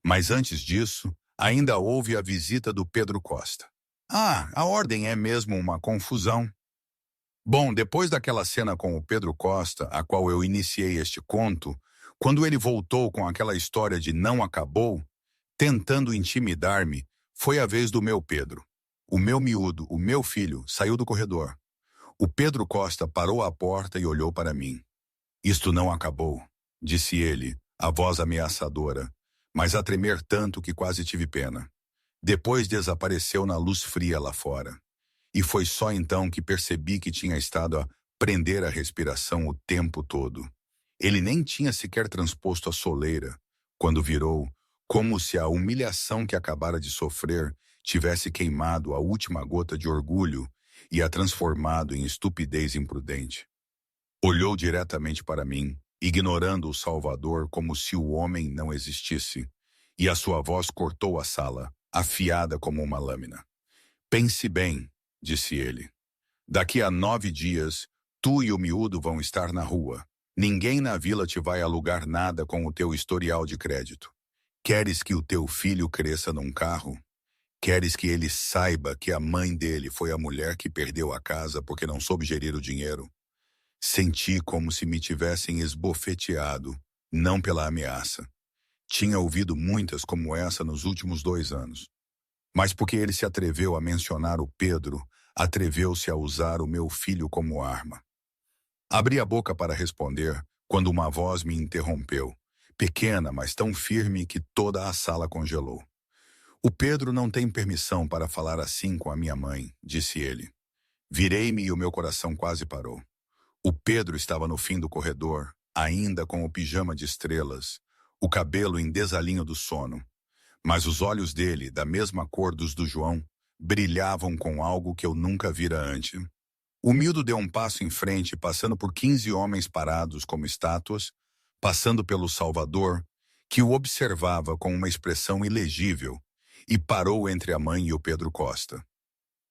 Mas antes disso, ainda houve a visita do Pedro Costa. A ordem é mesmo uma confusão. Bom, depois daquela cena com o Pedro Costa, a qual eu iniciei este conto, quando ele voltou com aquela história de não acabou, tentando intimidar-me, foi a vez do meu Pedro. O meu miúdo, o meu filho, saiu do corredor. O Pedro Costa parou à porta e olhou para mim. Isto não acabou, disse ele, a voz ameaçadora, mas a tremer tanto que quase tive pena. Depois desapareceu na luz fria lá fora. E foi só então que percebi que tinha estado a prender a respiração o tempo todo. Ele nem tinha sequer transposto a soleira, quando virou, como se a humilhação que acabara de sofrer tivesse queimado a última gota de orgulho e a transformado em estupidez imprudente. Olhou diretamente para mim, ignorando o Salvador como se o homem não existisse, e a sua voz cortou a sala, afiada como uma lâmina. Pense bem, disse ele. Daqui a 9 dias, tu e o miúdo vão estar na rua. Ninguém na vila te vai alugar nada com o teu historial de crédito. Queres que o teu filho cresça num carro? Queres que ele saiba que a mãe dele foi a mulher que perdeu a casa porque não soube gerir o dinheiro? Senti como se me tivessem esbofeteado, não pela ameaça. Tinha ouvido muitas como essa nos últimos 2 anos. Mas porque ele se atreveu a mencionar o Pedro, atreveu-se a usar o meu filho como arma. Abri a boca para responder, quando uma voz me interrompeu, pequena, mas tão firme que toda a sala congelou. O Pedro não tem permissão para falar assim com a minha mãe, disse ele. Virei-me e o meu coração quase parou. O Pedro estava no fim do corredor, ainda com o pijama de estrelas, o cabelo em desalinho do sono. Mas os olhos dele, da mesma cor dos do João, brilhavam com algo que eu nunca vira antes. O miúdo deu um passo em frente, passando por 15 homens parados como estátuas, passando pelo Salvador, que o observava com uma expressão ilegível, e parou entre a mãe e o Pedro Costa.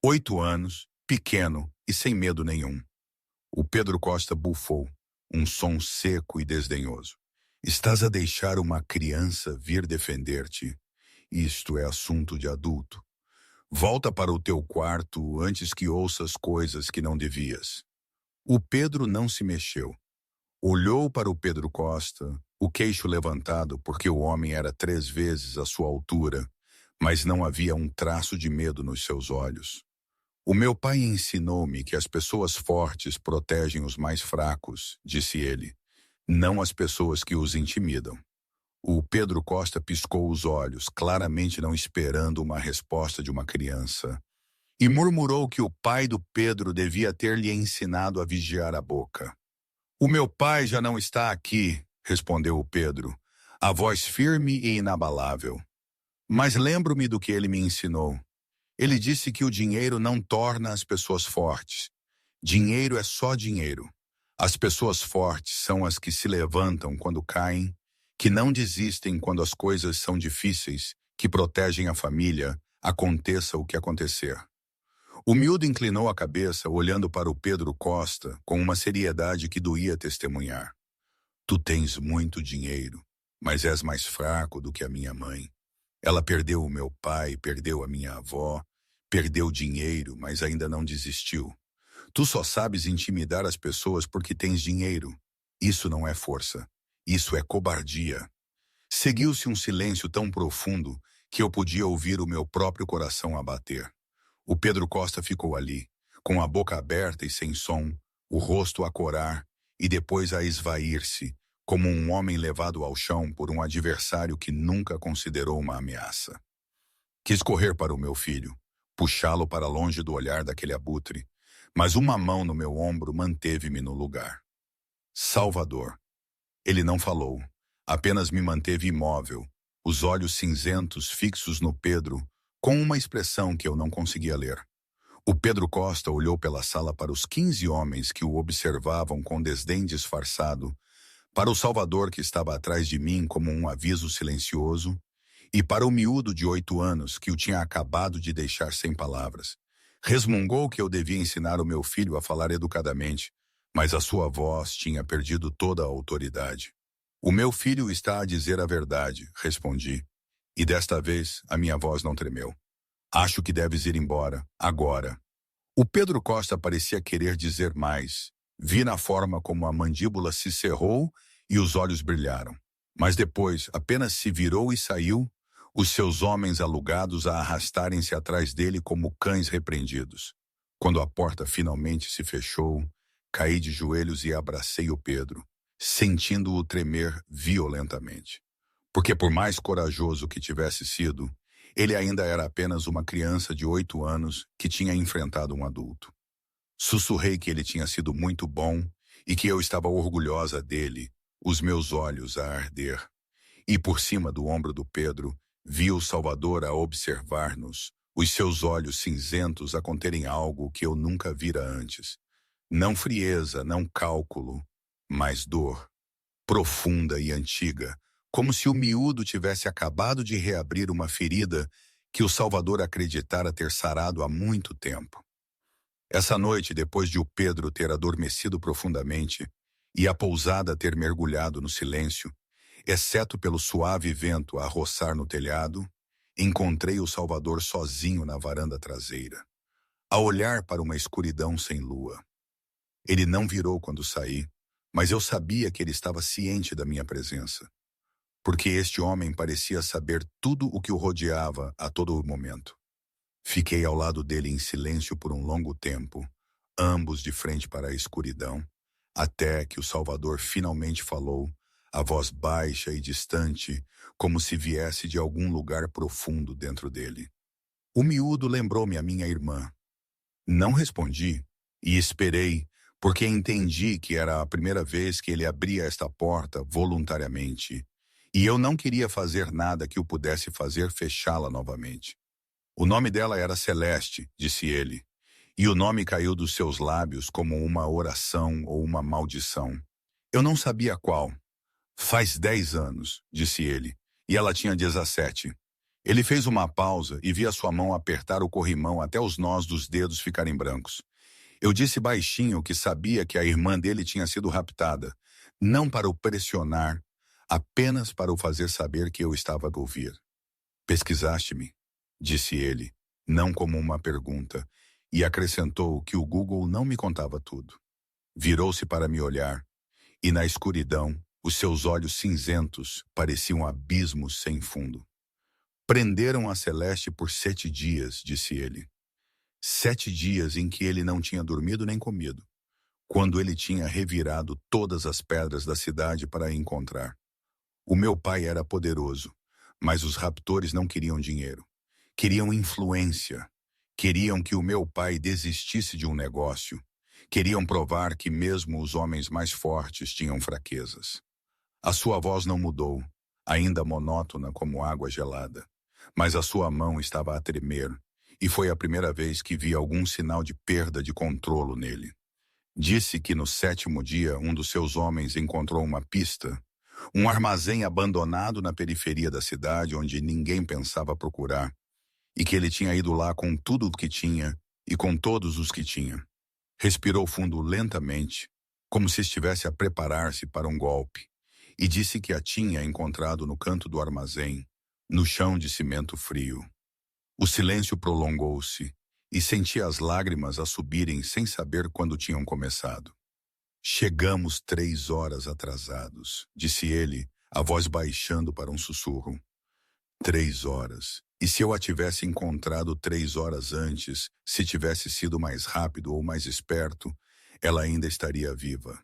8 anos, pequeno e sem medo nenhum. O Pedro Costa bufou, um som seco e desdenhoso. Estás a deixar uma criança vir defender-te. Isto é assunto de adulto. Volta para o teu quarto antes que ouças coisas que não devias. O Pedro não se mexeu. Olhou para o Pedro Costa, o queixo levantado porque o homem era 3 vezes a sua altura, mas não havia um traço de medo nos seus olhos. O meu pai ensinou-me que as pessoas fortes protegem os mais fracos, disse ele, não as pessoas que os intimidam. O Pedro Costa piscou os olhos, claramente não esperando uma resposta de uma criança, e murmurou que o pai do Pedro devia ter lhe ensinado a vigiar a boca. O meu pai já não está aqui, respondeu o Pedro, a voz firme e inabalável. Mas lembro-me do que ele me ensinou. Ele disse que o dinheiro não torna as pessoas fortes. Dinheiro é só dinheiro. As pessoas fortes são as que se levantam quando caem, que não desistem quando as coisas são difíceis, que protegem a família, aconteça o que acontecer. O miúdo inclinou a cabeça, olhando para o Pedro Costa, com uma seriedade que doía testemunhar. Tu tens muito dinheiro, mas és mais fraco do que a minha mãe. Ela perdeu o meu pai, perdeu a minha avó, perdeu dinheiro, mas ainda não desistiu. Tu só sabes intimidar as pessoas porque tens dinheiro. Isso não é força. Isso é cobardia. Seguiu-se um silêncio tão profundo que eu podia ouvir o meu próprio coração a bater. O Pedro Costa ficou ali, com a boca aberta e sem som, o rosto a corar e depois a esvair-se, como um homem levado ao chão por um adversário que nunca considerou uma ameaça. Quis correr para o meu filho, puxá-lo para longe do olhar daquele abutre, mas uma mão no meu ombro manteve-me no lugar. Salvador. Ele não falou, apenas me manteve imóvel, os olhos cinzentos fixos no Pedro, com uma expressão que eu não conseguia ler. O Pedro Costa olhou pela sala para os 15 homens que o observavam com desdém disfarçado, para o Salvador que estava atrás de mim como um aviso silencioso, e para o miúdo de 8 anos que o tinha acabado de deixar sem palavras. Resmungou que eu devia ensinar o meu filho a falar educadamente, mas a sua voz tinha perdido toda a autoridade. O meu filho está a dizer a verdade, respondi, e desta vez a minha voz não tremeu. Acho que deves ir embora, agora. O Pedro Costa parecia querer dizer mais. Vi na forma como a mandíbula se cerrou e os olhos brilharam. Mas depois apenas se virou e saiu, os seus homens alugados a arrastarem-se atrás dele como cães repreendidos. Quando a porta finalmente se fechou, caí de joelhos e abracei o Pedro, sentindo-o tremer violentamente. Porque por mais corajoso que tivesse sido, ele ainda era apenas uma criança de 8 anos que tinha enfrentado um adulto. Sussurrei que ele tinha sido muito bom e que eu estava orgulhosa dele, os meus olhos a arder. E por cima do ombro do Pedro, vi o Salvador a observar-nos, os seus olhos cinzentos a conterem algo que eu nunca vira antes. Não frieza, não cálculo, mas dor, profunda e antiga, como se o miúdo tivesse acabado de reabrir uma ferida que o Salvador acreditara ter sarado há muito tempo. Essa noite, depois de o Pedro ter adormecido profundamente e a pousada ter mergulhado no silêncio, exceto pelo suave vento a roçar no telhado, encontrei o Salvador sozinho na varanda traseira, a olhar para uma escuridão sem lua. Ele não virou quando saí, mas eu sabia que ele estava ciente da minha presença, porque este homem parecia saber tudo o que o rodeava a todo momento. Fiquei ao lado dele em silêncio por um longo tempo, ambos de frente para a escuridão, até que o Salvador finalmente falou, a voz baixa e distante, como se viesse de algum lugar profundo dentro dele. O miúdo lembrou-me a minha irmã. Não respondi e esperei, porque entendi que era a primeira vez que ele abria esta porta voluntariamente, e eu não queria fazer nada que o pudesse fazer fechá-la novamente. O nome dela era Celeste, disse ele, e o nome caiu dos seus lábios como uma oração ou uma maldição. Eu não sabia qual. Faz 10 anos, disse ele, e ela tinha 17. Ele fez uma pausa e vi a sua mão apertar o corrimão até os nós dos dedos ficarem brancos. Eu disse baixinho que sabia que a irmã dele tinha sido raptada, não para o pressionar, apenas para o fazer saber que eu estava a ouvir. Pesquisaste-me, disse ele, não como uma pergunta, e acrescentou que o Google não me contava tudo. Virou-se para me olhar, e na escuridão, os seus olhos cinzentos pareciam abismos sem fundo. Prenderam a Celeste por 7 dias, disse ele. 7 dias em que ele não tinha dormido nem comido, quando ele tinha revirado todas as pedras da cidade para a encontrar. O meu pai era poderoso, mas os raptores não queriam dinheiro. Queriam influência. Queriam que o meu pai desistisse de um negócio. Queriam provar que mesmo os homens mais fortes tinham fraquezas. A sua voz não mudou, ainda monótona como água gelada, mas a sua mão estava a tremer, e foi a primeira vez que vi algum sinal de perda de controlo nele. Disse que no 7º dia um dos seus homens encontrou uma pista, um armazém abandonado na periferia da cidade onde ninguém pensava procurar, e que ele tinha ido lá com tudo o que tinha e com todos os que tinha. Respirou fundo lentamente, como se estivesse a preparar-se para um golpe, e disse que a tinha encontrado no canto do armazém, no chão de cimento frio. O silêncio prolongou-se, e senti as lágrimas a subirem sem saber quando tinham começado. Chegamos 3 horas atrasados, disse ele, a voz baixando para um sussurro. 3 horas. E se eu a tivesse encontrado 3 horas antes, se tivesse sido mais rápido ou mais esperto, ela ainda estaria viva.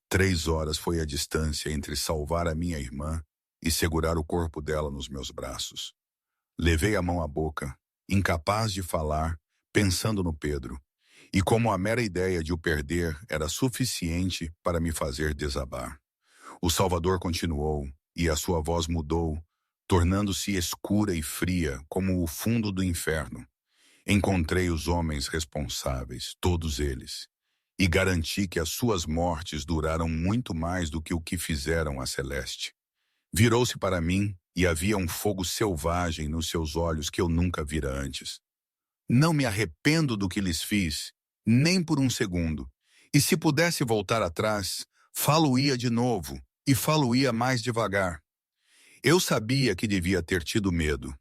3 horas foi a distância entre salvar a minha irmã e segurar o corpo dela nos meus braços. Levei a mão à boca, incapaz de falar, pensando no Pedro, e como a mera ideia de o perder era suficiente para me fazer desabar. O Salvador continuou, e a sua voz mudou, tornando-se escura e fria como o fundo do inferno. Encontrei os homens responsáveis, todos eles, e garanti que as suas mortes duraram muito mais do que o que fizeram a Celeste. Virou-se para mim e havia um fogo selvagem nos seus olhos que eu nunca vira antes. Não me arrependo do que lhes fiz, nem por um segundo. E se pudesse voltar atrás, falo-ia de novo, e falo-ia mais devagar. Eu sabia que devia ter tido medo.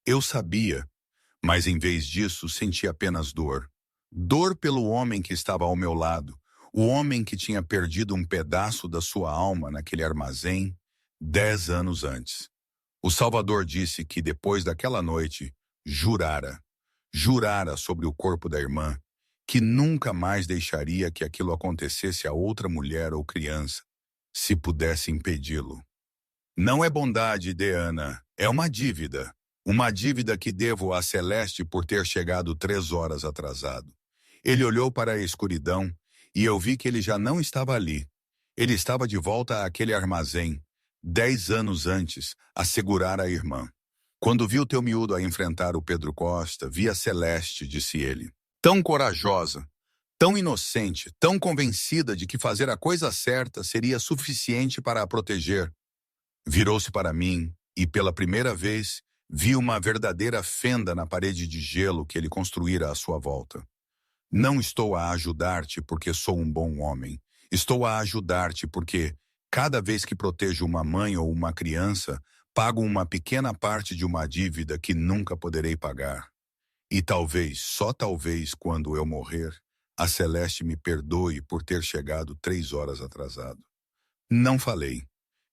Eu sabia, mas em vez disso senti apenas dor. Dor pelo homem que estava ao meu lado, o homem que tinha perdido um pedaço da sua alma naquele armazém 10 anos antes. O Salvador disse que depois daquela noite, jurara sobre o corpo da irmã, que nunca mais deixaria que aquilo acontecesse a outra mulher ou criança, se pudesse impedi-lo. Não é bondade, Deanna, é uma dívida. Uma dívida que devo a Celeste por ter chegado 3 horas atrasado. Ele olhou para a escuridão e eu vi que ele já não estava ali. Ele estava de volta àquele armazém, 10 anos antes, a segurar a irmã. Quando vi o teu miúdo a enfrentar o Pedro Costa, vi a Celeste, disse ele. Tão corajosa, tão inocente, tão convencida de que fazer a coisa certa seria suficiente para a proteger. Virou-se para mim e, pela primeira vez, vi uma verdadeira fenda na parede de gelo que ele construíra à sua volta. Não estou a ajudar-te porque sou um bom homem. Estou a ajudar-te porque, cada vez que protejo uma mãe ou uma criança, pago uma pequena parte de uma dívida que nunca poderei pagar. E talvez, só talvez, quando eu morrer, A Celeste me perdoe por ter chegado 3 horas atrasado. Não falei.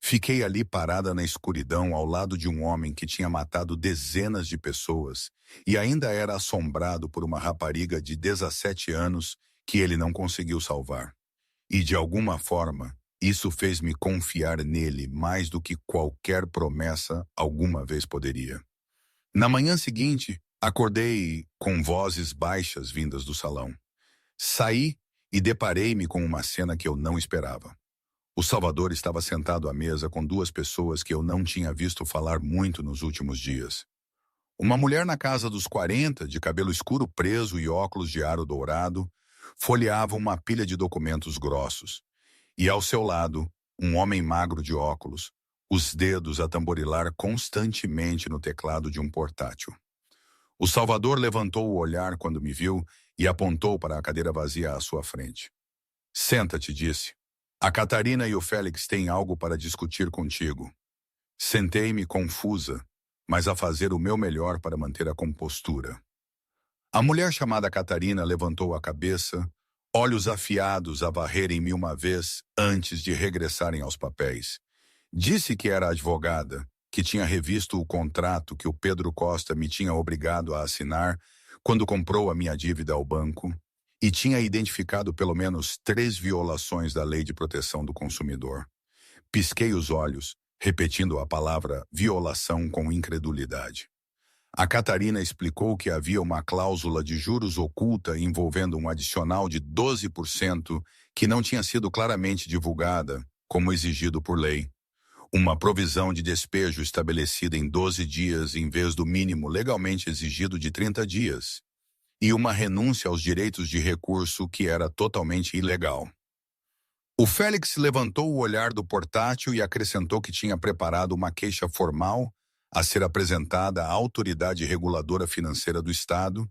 Fiquei ali parada na escuridão ao lado de um homem que tinha matado dezenas de pessoas e ainda era assombrado por uma rapariga de 17 anos que ele não conseguiu salvar. E de alguma forma, isso fez-me confiar nele mais do que qualquer promessa alguma vez poderia. Na manhã seguinte, acordei com vozes baixas vindas do salão. Saí e deparei-me com uma cena que eu não esperava. O Salvador estava sentado à mesa com duas pessoas que eu não tinha visto falar muito nos últimos dias. Uma mulher na casa dos 40, de cabelo escuro preso e óculos de aro dourado, folheava uma pilha de documentos grossos. E ao seu lado, um homem magro de óculos, os dedos a tamborilar constantemente no teclado de um portátil. O Salvador levantou o olhar quando me viu e apontou para a cadeira vazia à sua frente. Senta-te, disse. A Catarina e o Félix têm algo para discutir contigo. Sentei-me confusa, mas a fazer o meu melhor para manter a compostura. A mulher chamada Catarina levantou a cabeça, olhos afiados a varrerem-me uma vez antes de regressarem aos papéis. Disse que era advogada, que tinha revisto o contrato que o Pedro Costa me tinha obrigado a assinar quando comprou a minha dívida ao banco e tinha identificado pelo menos 3 violações da Lei de Proteção do Consumidor. Pisquei os olhos, repetindo a palavra violação com incredulidade. A Catarina explicou que havia uma cláusula de juros oculta envolvendo um adicional de 12% que não tinha sido claramente divulgada, como exigido por lei. Uma provisão de despejo estabelecida em 12 dias em vez do mínimo legalmente exigido de 30 dias. E uma renúncia aos direitos de recurso que era totalmente ilegal. O Félix levantou o olhar do portátil e acrescentou que tinha preparado uma queixa formal a ser apresentada à autoridade reguladora financeira do Estado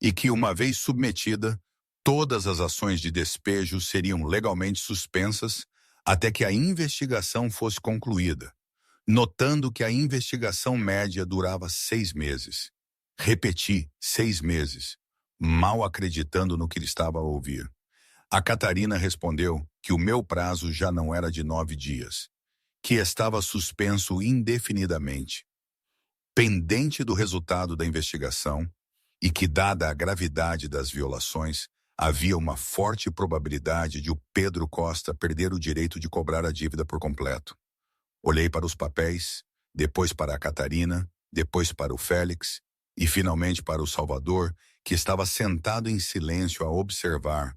e que, uma vez submetida, todas as ações de despejo seriam legalmente suspensas até que a investigação fosse concluída, notando que a investigação média durava 6 meses. Repeti, 6 meses, mal acreditando no que ele estava a ouvir. A Catarina respondeu que o meu prazo já não era de 9 dias, que estava suspenso indefinidamente, pendente do resultado da investigação e que, dada a gravidade das violações, havia uma forte probabilidade de o Pedro Costa perder o direito de cobrar a dívida por completo. Olhei para os papéis, depois para a Catarina, depois para o Félix e finalmente para o Salvador, que estava sentado em silêncio a observar,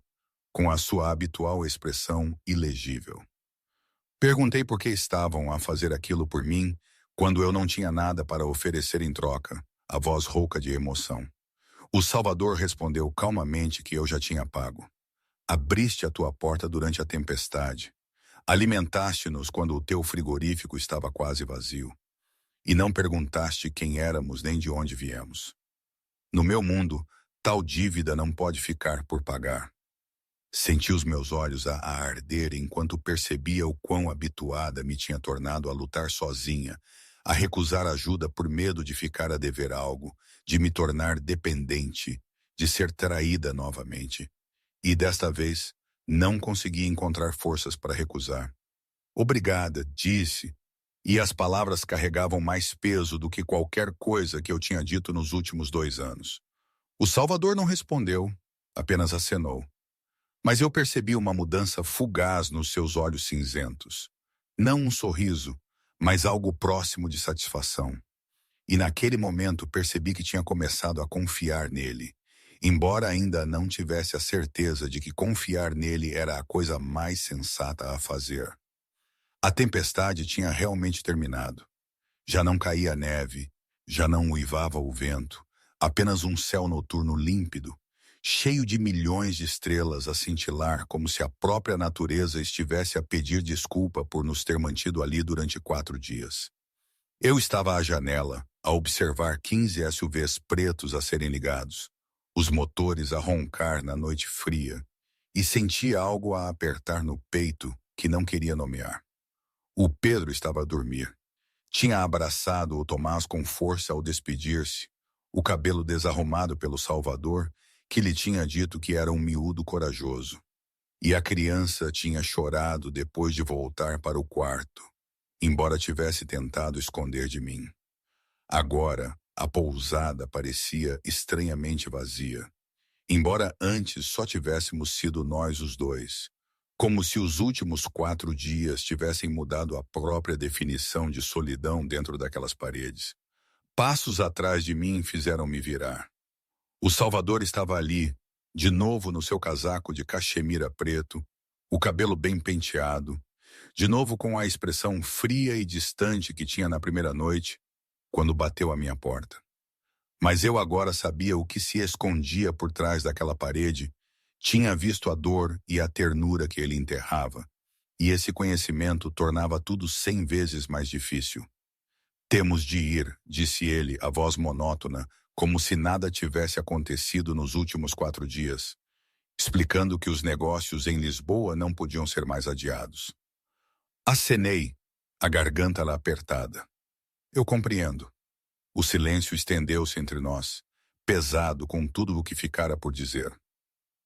com a sua habitual expressão ilegível. Perguntei por que estavam a fazer aquilo por mim, quando eu não tinha nada para oferecer em troca, a voz rouca de emoção. O Salvador respondeu calmamente que eu já tinha pago. Abriste a tua porta durante a tempestade. Alimentaste-nos quando o teu frigorífico estava quase vazio. E não perguntaste quem éramos nem de onde viemos. No meu mundo, tal dívida não pode ficar por pagar. Senti os meus olhos a arder enquanto percebia o quão habituada me tinha tornado a lutar sozinha, a recusar ajuda por medo de ficar a dever algo, de me tornar dependente, de ser traída novamente. E desta vez, não consegui encontrar forças para recusar. Obrigada, disse, e as palavras carregavam mais peso do que qualquer coisa que eu tinha dito nos últimos 2 anos. O Salvador não respondeu, apenas acenou. Mas eu percebi uma mudança fugaz nos seus olhos cinzentos. Não um sorriso, mas algo próximo de satisfação. E naquele momento percebi que tinha começado a confiar nele, embora ainda não tivesse a certeza de que confiar nele era a coisa mais sensata a fazer. A tempestade tinha realmente terminado. Já não caía neve, já não uivava o vento, apenas um céu noturno límpido, cheio de milhões de estrelas a cintilar como se a própria natureza estivesse a pedir desculpa por nos ter mantido ali durante 4 dias. Eu estava à janela, a observar 15 SUVs pretos a serem ligados, os motores a roncar na noite fria, e sentia algo a apertar no peito que não queria nomear. O Pedro estava a dormir. Tinha abraçado o Tomás com força ao despedir-se, o cabelo desarrumado pelo Salvador, que lhe tinha dito que era um miúdo corajoso. E a criança tinha chorado depois de voltar para o quarto, embora tivesse tentado esconder de mim. Agora, a pousada parecia estranhamente vazia, embora antes só tivéssemos sido nós os dois, como se os últimos 4 dias tivessem mudado a própria definição de solidão dentro daquelas paredes. Passos atrás de mim fizeram-me virar. O Salvador estava ali, de novo no seu casaco de cachemira preto, o cabelo bem penteado, de novo com a expressão fria e distante que tinha na primeira noite, quando bateu à minha porta. Mas eu agora sabia o que se escondia por trás daquela parede, tinha visto a dor e a ternura que ele enterrava, e esse conhecimento tornava tudo 100 vezes mais difícil. Temos de ir, disse ele, a voz monótona, como se nada tivesse acontecido nos últimos 4 dias, explicando que os negócios em Lisboa não podiam ser mais adiados. Acenei, a garganta apertada. Eu compreendo. O silêncio estendeu-se entre nós, pesado com tudo o que ficara por dizer.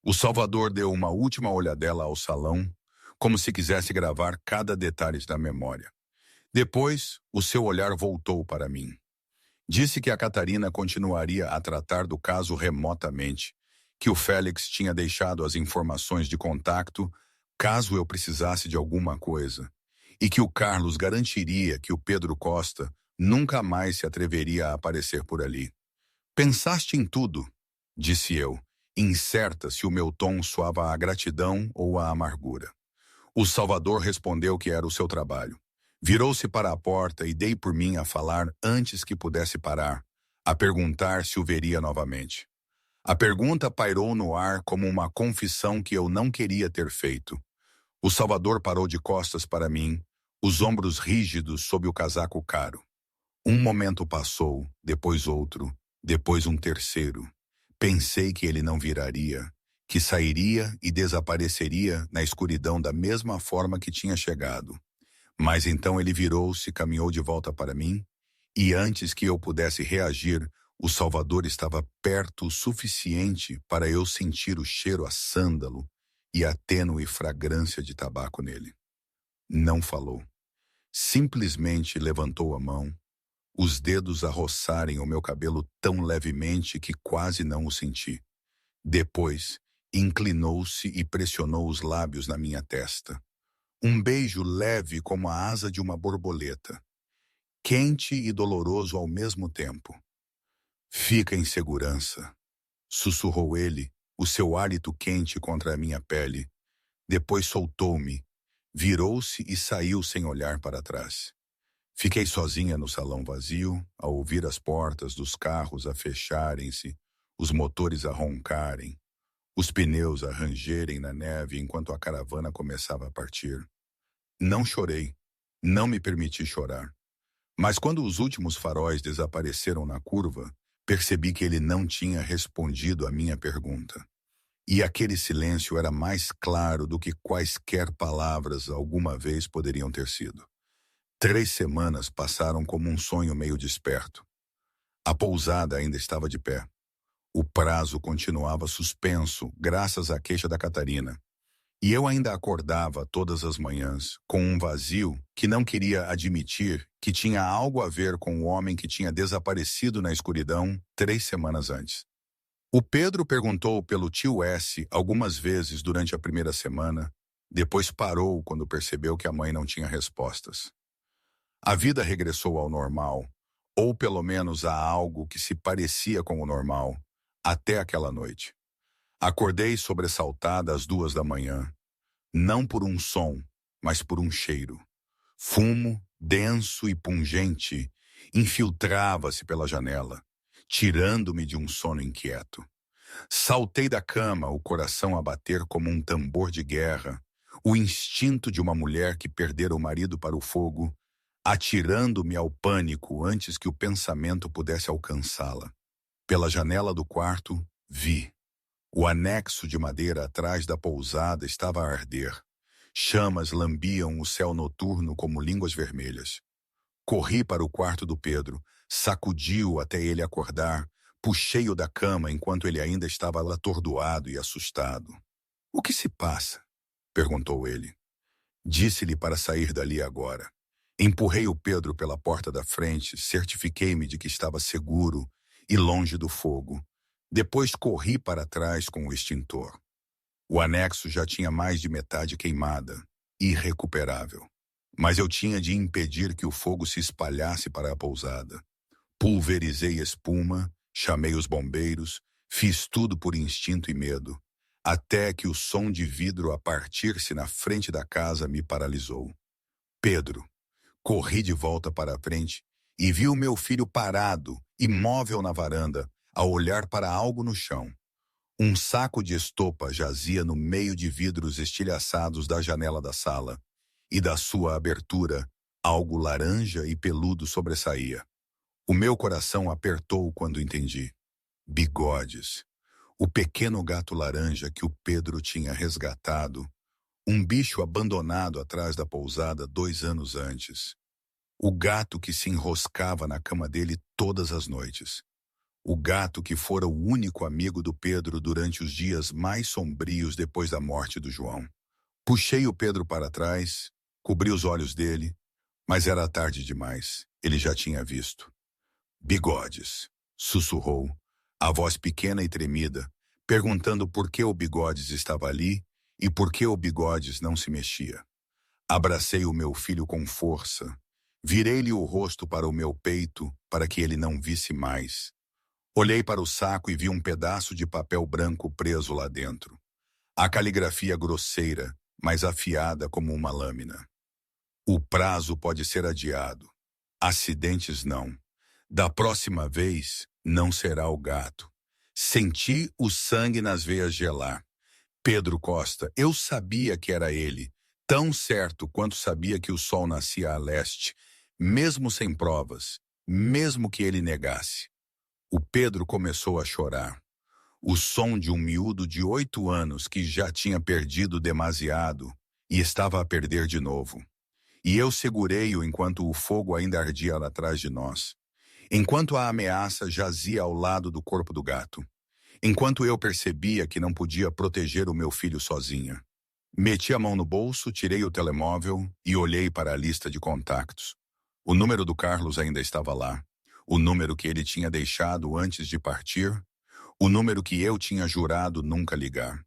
O Salvador deu uma última olhadela ao salão, como se quisesse gravar cada detalhe da memória. Depois, o seu olhar voltou para mim. Disse que a Catarina continuaria a tratar do caso remotamente, que o Félix tinha deixado as informações de contacto caso eu precisasse de alguma coisa, e que o Carlos garantiria que o Pedro Costa nunca mais se atreveria a aparecer por ali. Pensaste em tudo, disse eu, incerta se o meu tom soava a gratidão ou a amargura. O Salvador respondeu que era o seu trabalho. Virou-se para a porta e dei por mim a falar antes que pudesse parar, a perguntar se o veria novamente. A pergunta pairou no ar como uma confissão que eu não queria ter feito. O Salvador parou de costas para mim, os ombros rígidos sob o casaco caro. Um momento passou, depois outro, depois um terceiro. Pensei que ele não viraria, que sairia e desapareceria na escuridão da mesma forma que tinha chegado. Mas então ele virou-se, caminhou de volta para mim, e antes que eu pudesse reagir, o Salvador estava perto o suficiente para eu sentir o cheiro a sândalo e a tênue fragrância de tabaco nele. Não falou. Simplesmente levantou a mão, os dedos a roçarem o meu cabelo tão levemente que quase não o senti. Depois, inclinou-se e pressionou os lábios na minha testa. Um beijo leve como a asa de uma borboleta, quente e doloroso ao mesmo tempo. Fica em segurança, sussurrou ele, o seu hálito quente contra a minha pele. Depois soltou-me, virou-se e saiu sem olhar para trás. Fiquei sozinha no salão vazio, a ouvir as portas dos carros a fecharem-se, os motores a roncarem, os pneus a rangerem na neve enquanto a caravana começava a partir. Não chorei, não me permiti chorar. Mas quando os últimos faróis desapareceram na curva, percebi que ele não tinha respondido à minha pergunta. E aquele silêncio era mais claro do que quaisquer palavras alguma vez poderiam ter sido. 3 semanas passaram como um sonho meio desperto. A pousada ainda estava de pé. O prazo continuava suspenso, graças à queixa da Catarina. E eu ainda acordava todas as manhãs, com um vazio que não queria admitir que tinha algo a ver com o homem que tinha desaparecido na escuridão 3 semanas antes. O Pedro perguntou pelo tio S algumas vezes durante a primeira semana, depois parou quando percebeu que a mãe não tinha respostas. A vida regressou ao normal, ou pelo menos a algo que se parecia com o normal, até aquela noite. Acordei sobressaltada às 2 da manhã, não por um som, mas por um cheiro. Fumo, denso e pungente, infiltrava-se pela janela, tirando-me de um sono inquieto. Saltei da cama, o coração a bater como um tambor de guerra, o instinto de uma mulher que perdera o marido para o fogo, atirando-me ao pânico antes que o pensamento pudesse alcançá-la. Pela janela do quarto, vi. O anexo de madeira atrás da pousada estava a arder. Chamas lambiam o céu noturno como línguas vermelhas. Corri para o quarto do Pedro, sacudi-o até ele acordar, Puxei-o da cama enquanto ele ainda estava atordoado e assustado. "O que se passa?" perguntou ele. Disse-lhe para sair dali agora. Empurrei o Pedro pela porta da frente, certifiquei-me de que estava seguro e longe do fogo. Depois corri para trás com o extintor. O anexo já tinha mais de metade queimada, irrecuperável. Mas eu tinha de impedir que o fogo se espalhasse para a pousada. Pulverizei espuma, chamei os bombeiros, fiz tudo por instinto e medo, até que o som de vidro a partir-se na frente da casa me paralisou. "Pedro!" Corri de volta para a frente e vi o meu filho parado, imóvel na varanda, a olhar para algo no chão. Um saco de estopa jazia no meio de vidros estilhaçados da janela da sala, e da sua abertura, algo laranja e peludo sobressaía. O meu coração apertou quando entendi. Bigodes. O pequeno gato laranja que o Pedro tinha resgatado, um bicho abandonado atrás da pousada 2 anos antes. O gato que se enroscava na cama dele todas as noites. O gato que fora o único amigo do Pedro durante os dias mais sombrios depois da morte do João. Puxei o Pedro para trás, cobri os olhos dele, mas era tarde demais. Ele já tinha visto. "Bigodes", sussurrou, a voz pequena e tremida, perguntando por que o Bigodes estava ali e por que o Bigodes não se mexia. Abracei o meu filho com força. Virei-lhe o rosto para o meu peito para que ele não visse mais. Olhei para o saco e vi um pedaço de papel branco preso lá dentro. A caligrafia grosseira, mas afiada como uma lâmina. "O prazo pode ser adiado. Acidentes não. Da próxima vez, não será o gato." Senti o sangue nas veias gelar. Pedro Costa, eu sabia que era ele, tão certo quanto sabia que o sol nascia a leste, mesmo sem provas, mesmo que ele negasse. O Pedro começou a chorar. O som de um miúdo de 8 anos que já tinha perdido demasiado e estava a perder de novo. E eu segurei-o enquanto o fogo ainda ardia lá atrás de nós. Enquanto a ameaça jazia ao lado do corpo do gato. Enquanto eu percebia que não podia proteger o meu filho sozinha. Meti a mão no bolso, tirei o telemóvel e olhei para a lista de contactos. O número do Carlos ainda estava lá. O número que ele tinha deixado antes de partir. O número que eu tinha jurado nunca ligar.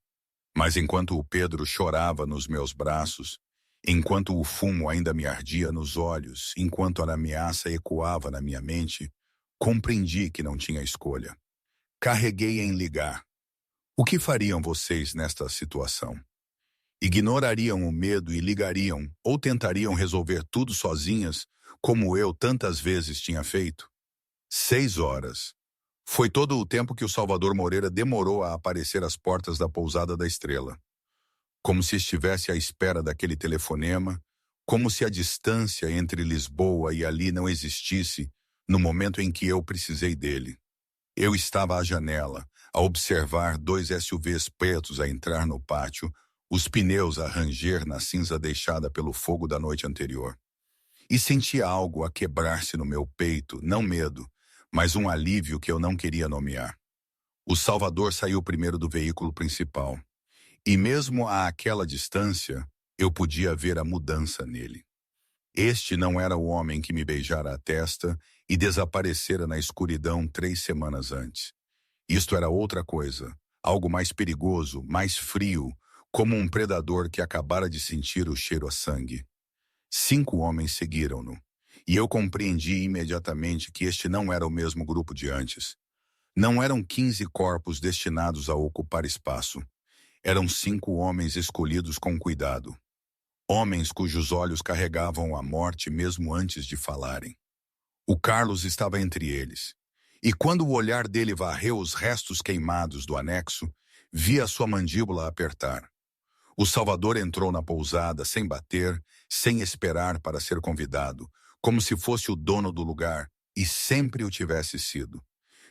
Mas enquanto o Pedro chorava nos meus braços, enquanto o fumo ainda me ardia nos olhos, enquanto a ameaça ecoava na minha mente, compreendi que não tinha escolha. Carreguei em ligar. O que fariam vocês nesta situação? Ignorariam o medo e ligariam, ou tentariam resolver tudo sozinhas, como eu tantas vezes tinha feito? 6 horas. Foi todo o tempo que o Salvador Moreira demorou a aparecer às portas da pousada da Estrela. Como se estivesse à espera daquele telefonema, como se a distância entre Lisboa e ali não existisse no momento em que eu precisei dele. Eu estava à janela, a observar 2 SUVs pretos a entrar no pátio, os pneus a ranger na cinza deixada pelo fogo da noite anterior. E senti algo a quebrar-se no meu peito, não medo, mas um alívio que eu não queria nomear. O Salvador saiu primeiro do veículo principal. E mesmo a aquela distância, eu podia ver a mudança nele. Este não era o homem que me beijara a testa e desaparecera na escuridão 3 semanas antes. Isto era outra coisa, algo mais perigoso, mais frio, como um predador que acabara de sentir o cheiro a sangue. 5 homens seguiram-no, e eu compreendi imediatamente que este não era o mesmo grupo de antes. Não eram 15 corpos destinados a ocupar espaço. Eram 5 homens escolhidos com cuidado. Homens cujos olhos carregavam a morte mesmo antes de falarem. O Carlos estava entre eles. E quando o olhar dele varreu os restos queimados do anexo, vi a sua mandíbula apertar. O Salvador entrou na pousada sem bater, sem esperar para ser convidado, como se fosse o dono do lugar, e sempre o tivesse sido.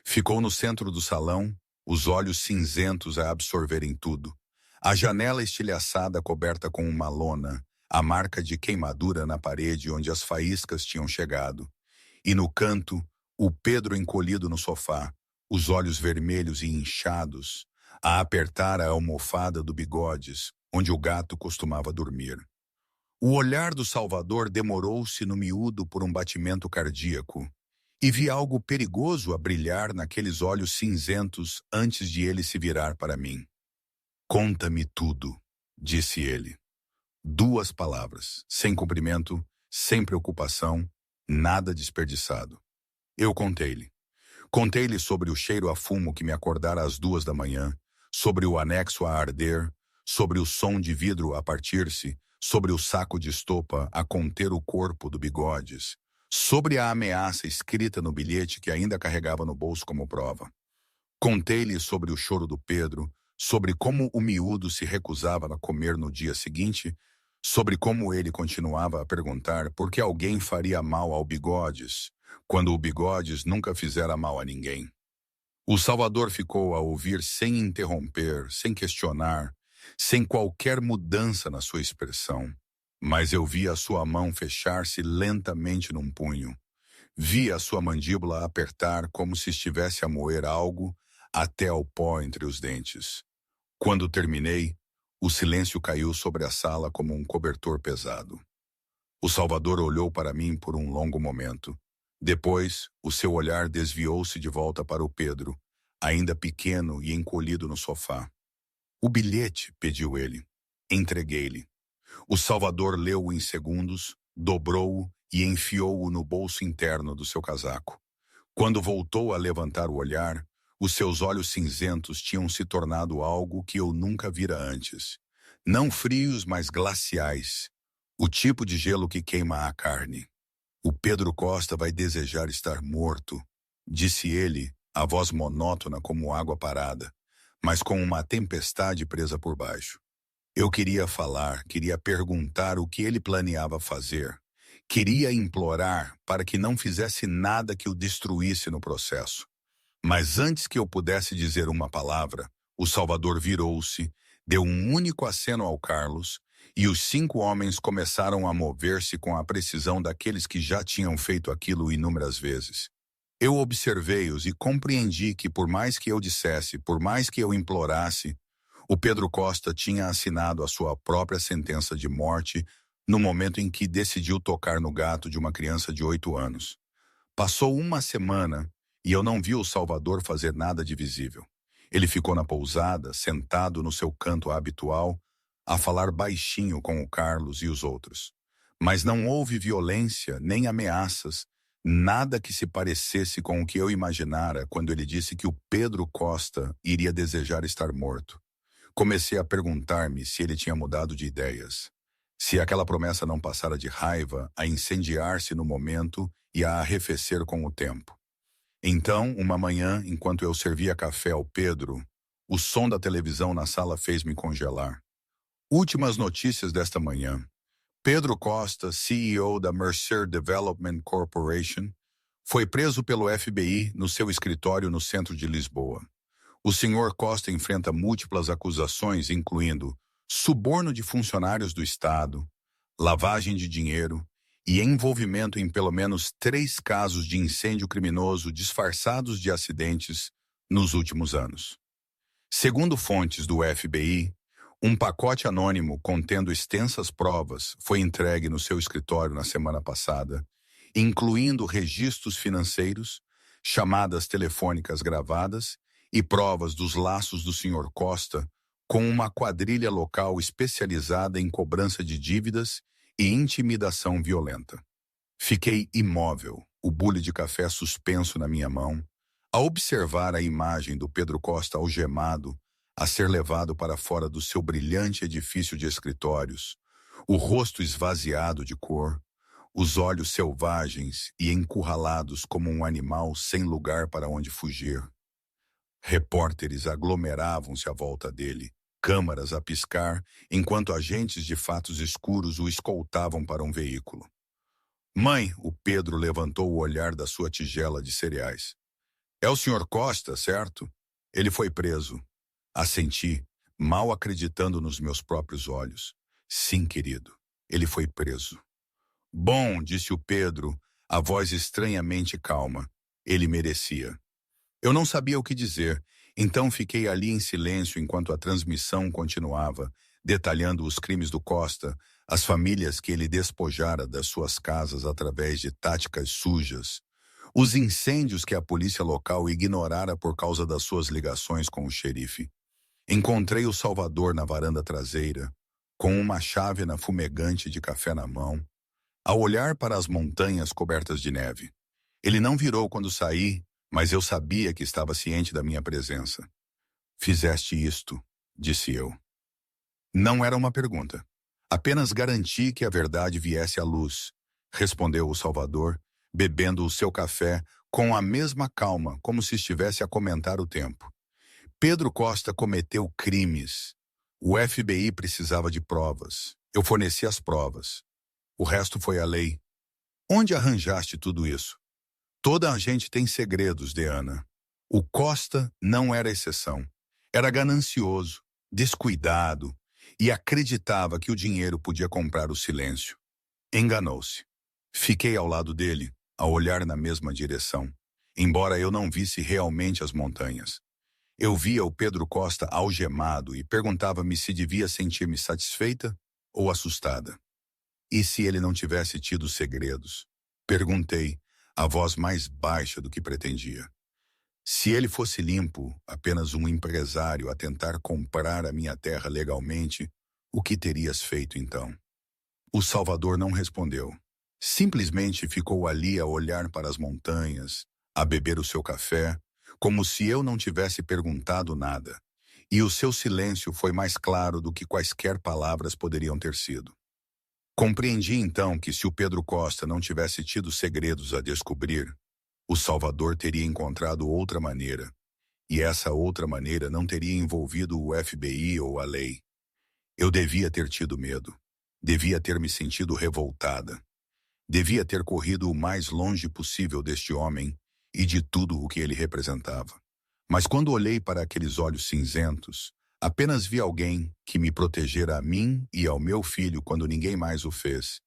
Ficou no centro do salão, os olhos cinzentos a absorverem tudo. A janela estilhaçada coberta com uma lona, a marca de queimadura na parede onde as faíscas tinham chegado. E no canto, o Pedro encolhido no sofá, os olhos vermelhos e inchados, a apertar a almofada do bigodes, onde o gato costumava dormir. O olhar do Salvador demorou-se no miúdo por um batimento cardíaco, e vi algo perigoso a brilhar naqueles olhos cinzentos antes de ele se virar para mim. "Conta-me tudo", disse ele. 2 palavras, sem cumprimento, sem preocupação, nada desperdiçado. Eu contei-lhe. Contei-lhe sobre o cheiro a fumo que me acordara às 2 da manhã, sobre o anexo a arder, sobre o som de vidro a partir-se, sobre o saco de estopa a conter o corpo do Bigodes, sobre a ameaça escrita no bilhete que ainda carregava no bolso como prova. Contei-lhe sobre o choro do Pedro, sobre como o miúdo se recusava a comer no dia seguinte, sobre como ele continuava a perguntar por que alguém faria mal ao Bigodes, quando o Bigodes nunca fizera mal a ninguém. O Salvador ficou a ouvir sem interromper, sem questionar, sem qualquer mudança na sua expressão. Mas eu vi a sua mão fechar-se lentamente num punho. Vi a sua mandíbula apertar como se estivesse a moer algo até ao pó entre os dentes. Quando terminei, o silêncio caiu sobre a sala como um cobertor pesado. O Salvador olhou para mim por um longo momento. Depois, o seu olhar desviou-se de volta para o Pedro, ainda pequeno e encolhido no sofá. "O bilhete", pediu ele. Entreguei-lhe. O Salvador leu-o em segundos, dobrou-o e enfiou-o no bolso interno do seu casaco. Quando voltou a levantar o olhar, os seus olhos cinzentos tinham se tornado algo que eu nunca vira antes. Não frios, mas glaciais. O tipo de gelo que queima a carne. "O Pedro Costa vai desejar estar morto", disse ele, a voz monótona como água parada, mas com uma tempestade presa por baixo. Eu queria falar, queria perguntar o que ele planeava fazer. Queria implorar para que não fizesse nada que o destruísse no processo. Mas antes que eu pudesse dizer uma palavra, o Salvador virou-se, deu um único aceno ao Carlos, e os 5 homens começaram a mover-se com a precisão daqueles que já tinham feito aquilo inúmeras vezes. Eu observei-os e compreendi que por mais que eu dissesse, por mais que eu implorasse, o Pedro Costa tinha assinado a sua própria sentença de morte no momento em que decidiu tocar no gato de uma criança de 8 anos. Passou uma semana e eu não vi o Salvador fazer nada de visível. Ele ficou na pousada, sentado no seu canto habitual, a falar baixinho com o Carlos e os outros. Mas não houve violência nem ameaças, nada que se parecesse com o que eu imaginara quando ele disse que o Pedro Costa iria desejar estar morto. Comecei a perguntar-me se ele tinha mudado de ideias. Se aquela promessa não passara de raiva, a incendiar-se no momento e a arrefecer com o tempo. Então, uma manhã, enquanto eu servia café ao Pedro, o som da televisão na sala fez-me congelar. Últimas notícias desta manhã. Pedro Costa, CEO da Mercer Development Corporation, foi preso pelo FBI no seu escritório no centro de Lisboa. O senhor Costa enfrenta múltiplas acusações, incluindo suborno de funcionários do Estado, lavagem de dinheiro e envolvimento em pelo menos 3 casos de incêndio criminoso disfarçados de acidentes nos últimos anos. Segundo fontes do FBI, um pacote anônimo contendo extensas provas foi entregue no seu escritório na semana passada, incluindo registros financeiros, chamadas telefônicas gravadas e provas dos laços do Sr. Costa com uma quadrilha local especializada em cobrança de dívidas e intimidação violenta. Fiquei imóvel, o bule de café suspenso na minha mão, a observar a imagem do Pedro Costa algemado a ser levado para fora do seu brilhante edifício de escritórios, o rosto esvaziado de cor, os olhos selvagens e encurralados como um animal sem lugar para onde fugir. Repórteres aglomeravam-se à volta dele, câmaras a piscar, enquanto agentes de fatos escuros o escoltavam para um veículo. "Mãe", o Pedro levantou o olhar da sua tigela de cereais. "É o Sr. Costa, certo? Ele foi preso." Assenti, mal acreditando nos meus próprios olhos. "Sim, querido, ele foi preso." "Bom", disse o Pedro, a voz estranhamente calma. "Ele merecia." Eu não sabia o que dizer, então fiquei ali em silêncio enquanto a transmissão continuava, detalhando os crimes do Costa, as famílias que ele despojara das suas casas através de táticas sujas, os incêndios que a polícia local ignorara por causa das suas ligações com o xerife. Encontrei o Salvador na varanda traseira, com uma chávena fumegante de café na mão, a olhar para as montanhas cobertas de neve. Ele não virou quando saí, mas eu sabia que estava ciente da minha presença. Fizeste isto, disse eu. Não era uma pergunta. Apenas garanti que a verdade viesse à luz, respondeu o Salvador, bebendo o seu café com a mesma calma, como se estivesse a comentar o tempo. Pedro Costa cometeu crimes. O FBI precisava de provas. Eu forneci as provas. O resto foi a lei. Onde arranjaste tudo isso? Toda a gente tem segredos, Deana. O Costa não era exceção. Era ganancioso, descuidado e acreditava que o dinheiro podia comprar o silêncio. Enganou-se. Fiquei ao lado dele, a olhar na mesma direção, embora eu não visse realmente as montanhas. Eu via o Pedro Costa algemado e perguntava-me se devia sentir-me satisfeita ou assustada. E se ele não tivesse tido segredos? Perguntei, a voz mais baixa do que pretendia. Se ele fosse limpo, apenas um empresário a tentar comprar a minha terra legalmente, o que terias feito então? O Salvador não respondeu. Simplesmente ficou ali a olhar para as montanhas, a beber o seu café, como se eu não tivesse perguntado nada. E o seu silêncio foi mais claro do que quaisquer palavras poderiam ter sido. Compreendi então que se o Pedro Costa não tivesse tido segredos a descobrir, o Salvador teria encontrado outra maneira, e essa outra maneira não teria envolvido o FBI ou a lei. Eu devia ter tido medo, devia ter me sentido revoltada, devia ter corrido o mais longe possível deste homem e de tudo o que ele representava. Mas quando olhei para aqueles olhos cinzentos, apenas vi alguém que me protegera a mim e ao meu filho quando ninguém mais o fez.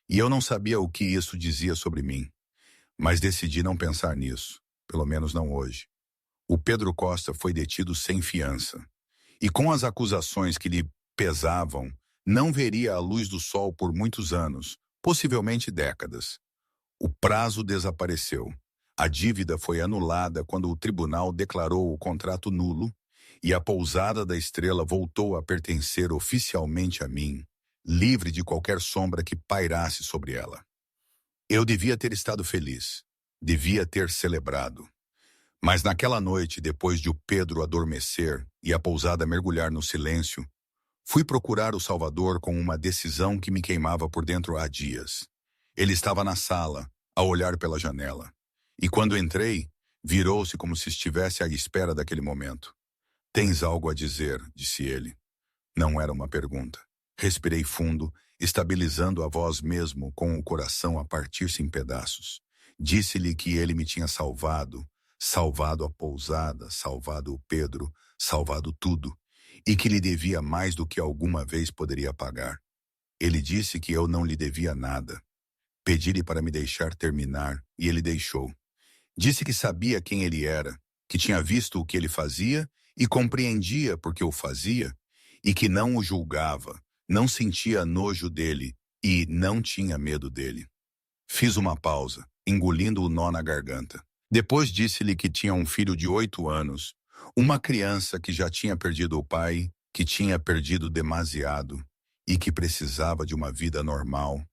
E eu não sabia o que isso dizia sobre mim. Mas decidi não pensar nisso, pelo menos não hoje. O Pedro Costa foi detido sem fiança. E com as acusações que lhe pesavam, não veria a luz do sol por muitos anos, possivelmente décadas. O prazo desapareceu. A dívida foi anulada quando o tribunal declarou o contrato nulo e a pousada da Estrela voltou a pertencer oficialmente a mim, livre de qualquer sombra que pairasse sobre ela. Eu devia ter estado feliz, devia ter celebrado. Mas naquela noite, depois de o Pedro adormecer e a pousada mergulhar no silêncio, fui procurar o Salvador com uma decisão que me queimava por dentro há dias. Ele estava na sala, a olhar pela janela. E quando entrei, virou-se como se estivesse à espera daquele momento. Tens algo a dizer, disse ele. Não era uma pergunta. Respirei fundo, estabilizando a voz mesmo com o coração a partir-se em pedaços. Disse-lhe que ele me tinha salvado, salvado a pousada, salvado o Pedro, salvado tudo, e que lhe devia mais do que alguma vez poderia pagar. Ele disse que eu não lhe devia nada. Pedi-lhe para me deixar terminar, e ele deixou. Disse que sabia quem ele era, que tinha visto o que ele fazia e compreendia por que o fazia, e que não o julgava, não sentia nojo dele e não tinha medo dele. Fiz uma pausa, engolindo o nó na garganta. Depois disse-lhe que tinha um filho de 8 anos, uma criança que já tinha perdido o pai, que tinha perdido demasiado e que precisava de uma vida normal,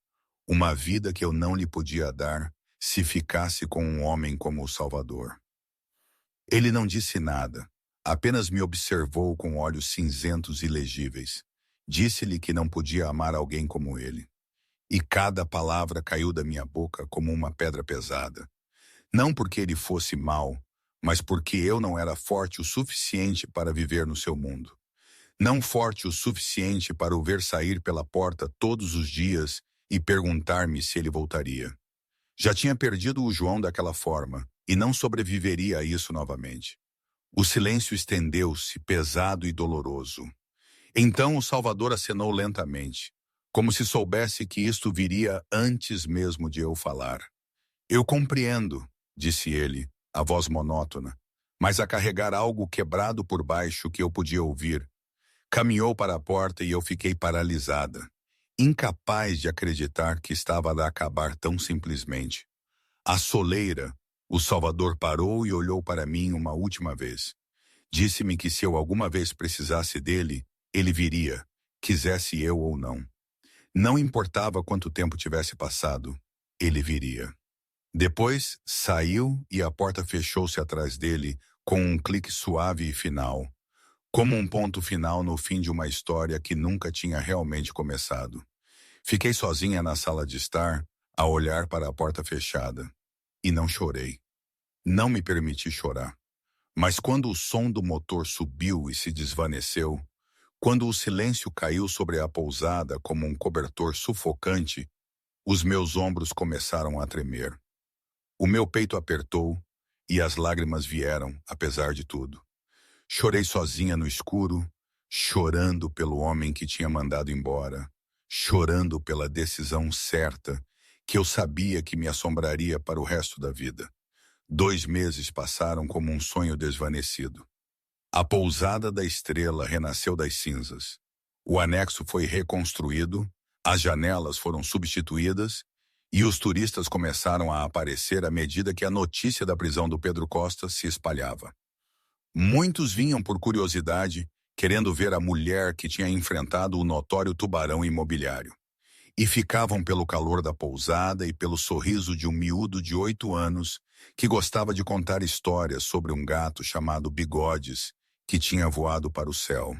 uma vida que eu não lhe podia dar se ficasse com um homem como o Salvador. Ele não disse nada, apenas me observou com olhos cinzentos e legíveis. Disse-lhe que não podia amar alguém como ele. E cada palavra caiu da minha boca como uma pedra pesada. Não porque ele fosse mau, mas porque eu não era forte o suficiente para viver no seu mundo. Não forte o suficiente para o ver sair pela porta todos os dias e perguntar-me se ele voltaria. Já tinha perdido o João daquela forma e não sobreviveria a isso novamente. O silêncio estendeu-se, pesado e doloroso. Então o Salvador acenou lentamente, como se soubesse que isto viria antes mesmo de eu falar. Eu compreendo, disse ele, a voz monótona, mas a carregar algo quebrado por baixo que eu podia ouvir. Caminhou para a porta e eu fiquei paralisada, incapaz de acreditar que estava a acabar tão simplesmente. À soleira, o Salvador parou e olhou para mim uma última vez. Disse-me que se eu alguma vez precisasse dele, ele viria, quisesse eu ou não. Não importava quanto tempo tivesse passado, ele viria. Depois, saiu e a porta fechou-se atrás dele com um clique suave e final, como um ponto final no fim de uma história que nunca tinha realmente começado. Fiquei sozinha na sala de estar, a olhar para a porta fechada. E não chorei. Não me permiti chorar. Mas quando o som do motor subiu e se desvaneceu, quando o silêncio caiu sobre a pousada como um cobertor sufocante, os meus ombros começaram a tremer. O meu peito apertou e as lágrimas vieram, apesar de tudo. Chorei sozinha no escuro, chorando pelo homem que tinha mandado embora, chorando pela decisão certa que eu sabia que me assombraria para o resto da vida. 2 meses passaram como um sonho desvanecido. A pousada da Estrela renasceu das cinzas. O anexo foi reconstruído, as janelas foram substituídas e os turistas começaram a aparecer à medida que a notícia da prisão do Pedro Costa se espalhava. Muitos vinham por curiosidade, querendo ver a mulher que tinha enfrentado o notório tubarão imobiliário. E ficavam pelo calor da pousada e pelo sorriso de um miúdo de 8 anos que gostava de contar histórias sobre um gato chamado Bigodes que tinha voado para o céu.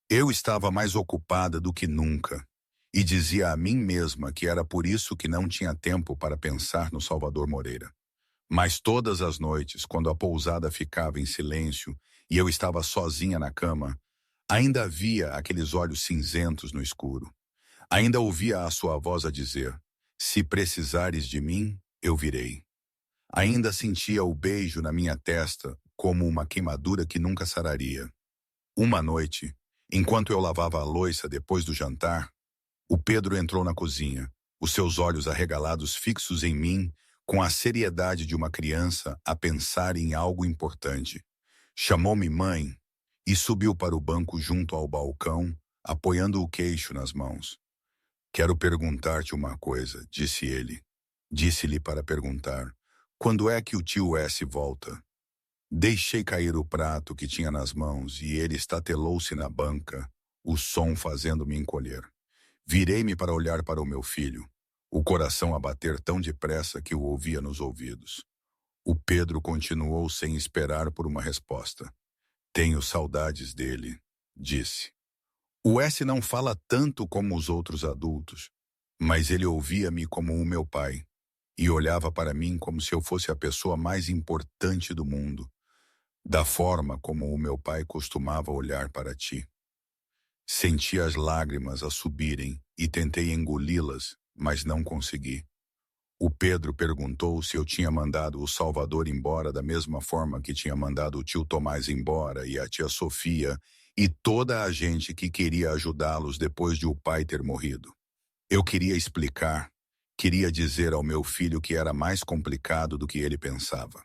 Eu estava mais ocupada do que nunca e dizia a mim mesma que era por isso que não tinha tempo para pensar no Salvador Moreira. Mas todas as noites, quando a pousada ficava em silêncio e eu estava sozinha na cama, ainda via aqueles olhos cinzentos no escuro. Ainda ouvia a sua voz a dizer: "Se precisares de mim, eu virei." Ainda sentia o beijo na minha testa como uma queimadura que nunca sararia. Uma noite, enquanto eu lavava a louça depois do jantar, o Pedro entrou na cozinha, os seus olhos arregalados fixos em mim, com a seriedade de uma criança a pensar em algo importante. Chamou-me mãe e subiu para o banco junto ao balcão, apoiando o queixo nas mãos. "Quero perguntar-te uma coisa", disse ele. Disse-lhe para perguntar: "Quando é que o tio S volta?" Deixei cair o prato que tinha nas mãos e ele estatelou-se na banca, o som fazendo-me encolher. Virei-me para olhar para o meu filho, o coração a bater tão depressa que o ouvia nos ouvidos. O Pedro continuou sem esperar por uma resposta. "Tenho saudades dele", disse. O S não fala tanto como os outros adultos, mas ele ouvia-me como o meu pai e olhava para mim como se eu fosse a pessoa mais importante do mundo, da forma como o meu pai costumava olhar para ti. Senti as lágrimas a subirem e tentei engoli-las, mas não consegui. O Pedro perguntou se eu tinha mandado o Salvador embora da mesma forma que tinha mandado o tio Tomás embora e a tia Sofia e toda a gente que queria ajudá-los depois de o pai ter morrido. Eu queria explicar, queria dizer ao meu filho que era mais complicado do que ele pensava.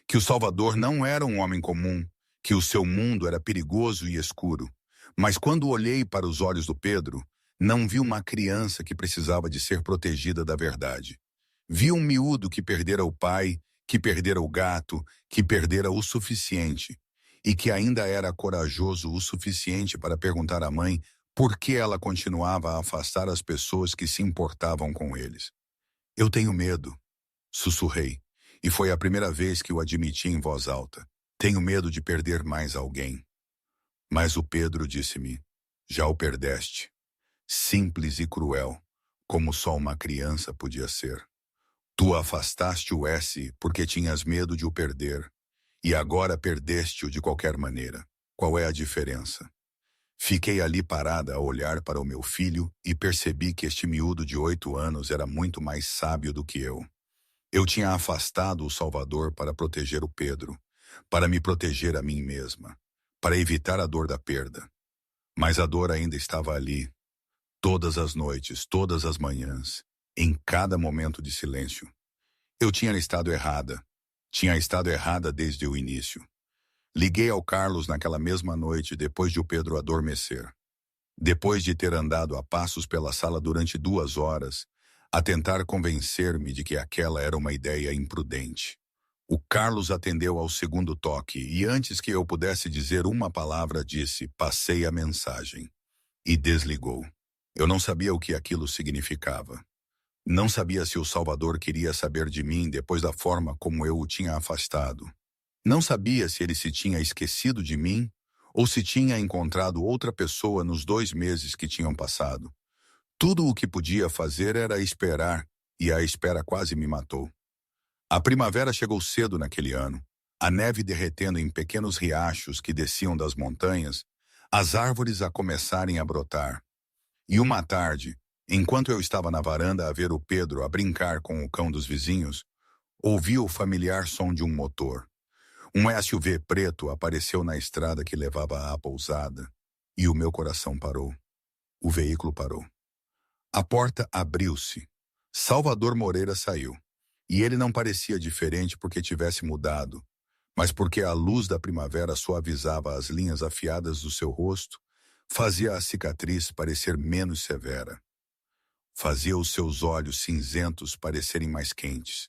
Que o Salvador não era um homem comum, que o seu mundo era perigoso e escuro. Mas quando olhei para os olhos do Pedro, não vi uma criança que precisava de ser protegida da verdade. Vi um miúdo que perdera o pai, que perdera o gato, que perdera o suficiente, e que ainda era corajoso o suficiente para perguntar à mãe por que ela continuava a afastar as pessoas que se importavam com eles. "Eu tenho medo", sussurrei, e foi a primeira vez que o admiti em voz alta. "Tenho medo de perder mais alguém." Mas o Pedro disse-me: "Já o perdeste." Simples e cruel, como só uma criança podia ser. "Tu afastaste o S porque tinhas medo de o perder, e agora perdeste-o de qualquer maneira. Qual é a diferença?" Fiquei ali parada a olhar para o meu filho e percebi que este miúdo de 8 anos era muito mais sábio do que eu. Eu tinha afastado o Salvador para proteger o Pedro, para me proteger a mim mesma, para evitar a dor da perda. Mas a dor ainda estava ali, todas as noites, todas as manhãs, em cada momento de silêncio. Eu tinha estado errada. Tinha estado errada desde o início. Liguei ao Carlos naquela mesma noite, depois de o Pedro adormecer. Depois de ter andado a passos pela sala durante 2 horas, a tentar convencer-me de que aquela era uma ideia imprudente. O Carlos atendeu ao segundo toque e, antes que eu pudesse dizer uma palavra, disse: "Passei a mensagem." E desligou. Eu não sabia o que aquilo significava. Não sabia se o Salvador queria saber de mim depois da forma como eu o tinha afastado. Não sabia se ele se tinha esquecido de mim ou se tinha encontrado outra pessoa nos 2 meses que tinham passado. Tudo o que podia fazer era esperar, e a espera quase me matou. A primavera chegou cedo naquele ano, a neve derretendo em pequenos riachos que desciam das montanhas, as árvores a começarem a brotar. E uma tarde, enquanto eu estava na varanda a ver o Pedro a brincar com o cão dos vizinhos, ouvi o familiar som de um motor. Um SUV preto apareceu na estrada que levava à pousada, e o meu coração parou. O veículo parou. A porta abriu-se. Salvador Moreira saiu. E ele não parecia diferente porque tivesse mudado, mas porque a luz da primavera suavizava as linhas afiadas do seu rosto, fazia a cicatriz parecer menos severa. Fazia os seus olhos cinzentos parecerem mais quentes.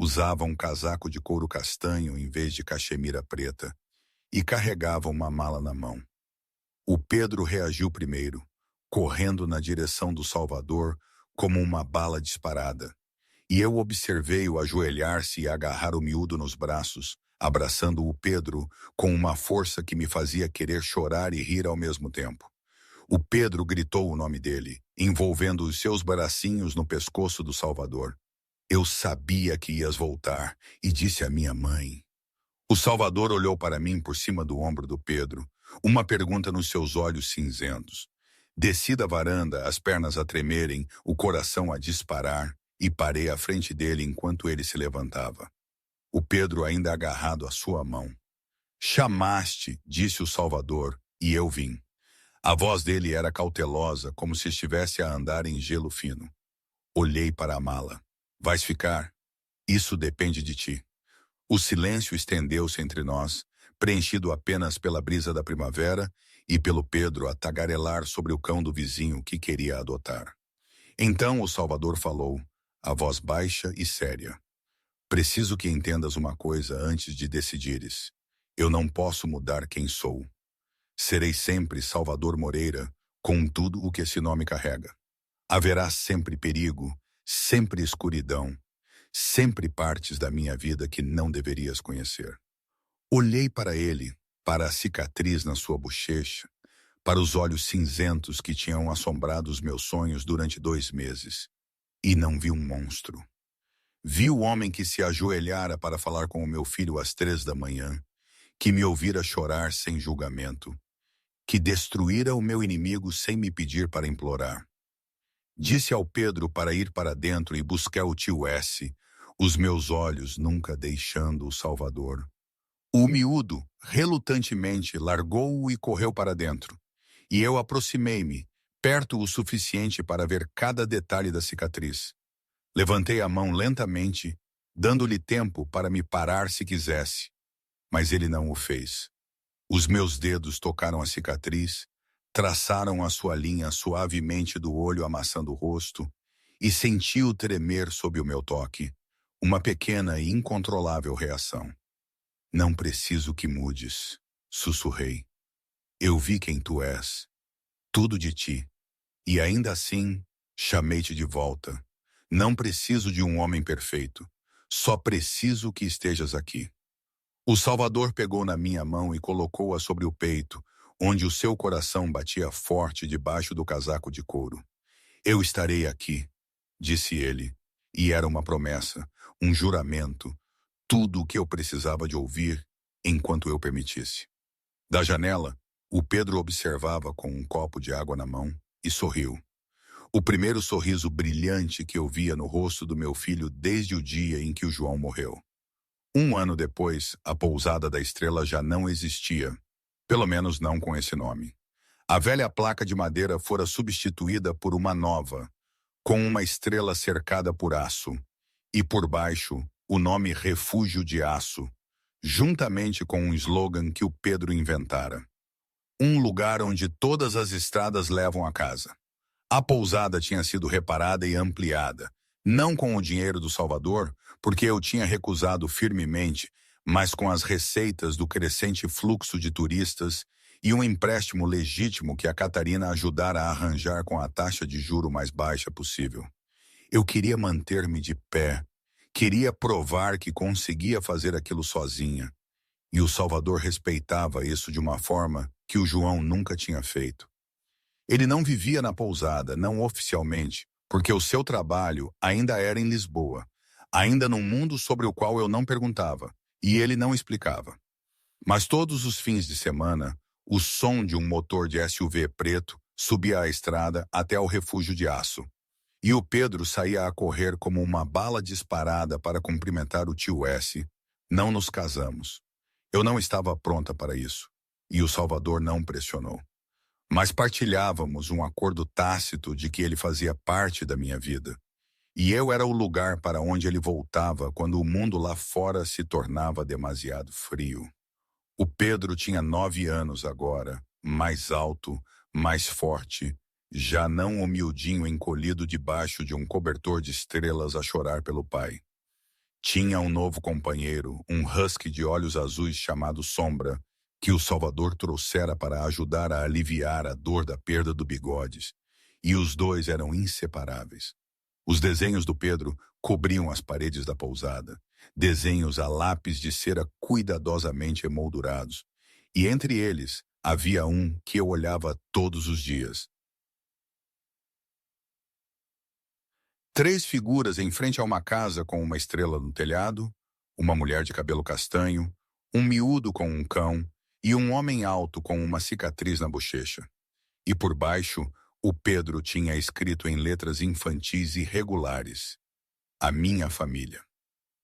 Usava um casaco de couro castanho em vez de cachemira preta e carregava uma mala na mão. O Pedro reagiu primeiro, correndo na direção do Salvador como uma bala disparada. E eu observei-o ajoelhar-se e agarrar o miúdo nos braços, abraçando o Pedro com uma força que me fazia querer chorar e rir ao mesmo tempo. O Pedro gritou o nome dele, envolvendo os seus bracinhos no pescoço do Salvador. Eu sabia que ias voltar, e disse à minha mãe. O Salvador olhou para mim por cima do ombro do Pedro, uma pergunta nos seus olhos cinzentos. Desci da varanda, as pernas a tremerem, o coração a disparar, e parei à frente dele enquanto ele se levantava. O Pedro ainda agarrado à sua mão. "Chamaste", disse o Salvador, e eu vim. A voz dele era cautelosa, como se estivesse a andar em gelo fino. Olhei para a mala. "Vais ficar? Isso depende de ti." O silêncio estendeu-se entre nós, preenchido apenas pela brisa da primavera e pelo Pedro a tagarelar sobre o cão do vizinho que queria adotar. Então o Salvador falou, a voz baixa e séria. "Preciso que entendas uma coisa antes de decidires. Eu não posso mudar quem sou. Serei sempre Salvador Moreira, com tudo o que esse nome carrega. Haverá sempre perigo, sempre escuridão, sempre partes da minha vida que não deverias conhecer." Olhei para ele, para a cicatriz na sua bochecha, para os olhos cinzentos que tinham assombrado os meus sonhos durante 2 meses. E não vi um monstro. Vi o homem que se ajoelhara para falar com o meu filho às 3 da manhã, que me ouvira chorar sem julgamento, que destruíra o meu inimigo sem me pedir para implorar. Disse ao Pedro para ir para dentro e buscar o tio S, os meus olhos nunca deixando o Salvador. O miúdo, relutantemente, largou-o e correu para dentro, e eu aproximei-me, perto o suficiente para ver cada detalhe da cicatriz. Levantei a mão lentamente, dando-lhe tempo para me parar se quisesse, mas ele não o fez. Os meus dedos tocaram a cicatriz, traçaram a sua linha suavemente do olho amassando o rosto, e senti-o tremer sob o meu toque, uma pequena e incontrolável reação. "Não preciso que mudes", sussurrei. "Eu vi quem tu és, tudo de ti, e ainda assim chamei-te de volta. Não preciso de um homem perfeito, só preciso que estejas aqui." O Salvador pegou na minha mão e colocou-a sobre o peito, onde o seu coração batia forte debaixo do casaco de couro. "Eu estarei aqui", disse ele, e era uma promessa, um juramento, tudo o que eu precisava de ouvir enquanto eu permitisse. Da janela, o Pedro observava com um copo de água na mão e sorriu. O primeiro sorriso brilhante que eu via no rosto do meu filho desde o dia em que o João morreu. 1 ano depois, a pousada da Estrela já não existia, pelo menos não com esse nome. A velha placa de madeira fora substituída por uma nova, com uma estrela cercada por aço, e por baixo, o nome Refúgio de Aço, juntamente com um slogan que o Pedro inventara: um lugar onde todas as estradas levam a casa. A pousada tinha sido reparada e ampliada, não com o dinheiro do Salvador, porque eu tinha recusado firmemente, mas com as receitas do crescente fluxo de turistas e um empréstimo legítimo que a Catarina ajudara a arranjar com a taxa de juro mais baixa possível. Eu queria manter-me de pé, queria provar que conseguia fazer aquilo sozinha, e o Salvador respeitava isso de uma forma que o João nunca tinha feito. Ele não vivia na pousada, não oficialmente, porque o seu trabalho ainda era em Lisboa, ainda num mundo sobre o qual eu não perguntava, e ele não explicava. Mas todos os fins de semana, o som de um motor de SUV preto subia a estrada até ao refúgio de aço. E o Pedro saía a correr como uma bala disparada para cumprimentar o tio S. Não nos casamos. Eu não estava pronta para isso, e o Salvador não pressionou. Mas partilhávamos um acordo tácito de que ele fazia parte da minha vida. E eu era o lugar para onde ele voltava quando o mundo lá fora se tornava demasiado frio. O Pedro tinha 9 anos agora, mais alto, mais forte, já não humildinho encolhido debaixo de um cobertor de estrelas a chorar pelo pai. Tinha um novo companheiro, um husky de olhos azuis chamado Sombra, que o Salvador trouxera para ajudar a aliviar a dor da perda do Bigodes, e os dois eram inseparáveis. Os desenhos do Pedro cobriam as paredes da pousada, desenhos a lápis de cera cuidadosamente emoldurados, e entre eles havia um que eu olhava todos os dias. 3 figuras em frente a uma casa com uma estrela no telhado, uma mulher de cabelo castanho, um miúdo com um cão e um homem alto com uma cicatriz na bochecha. E por baixo, o Pedro tinha escrito em letras infantis irregulares: a minha família.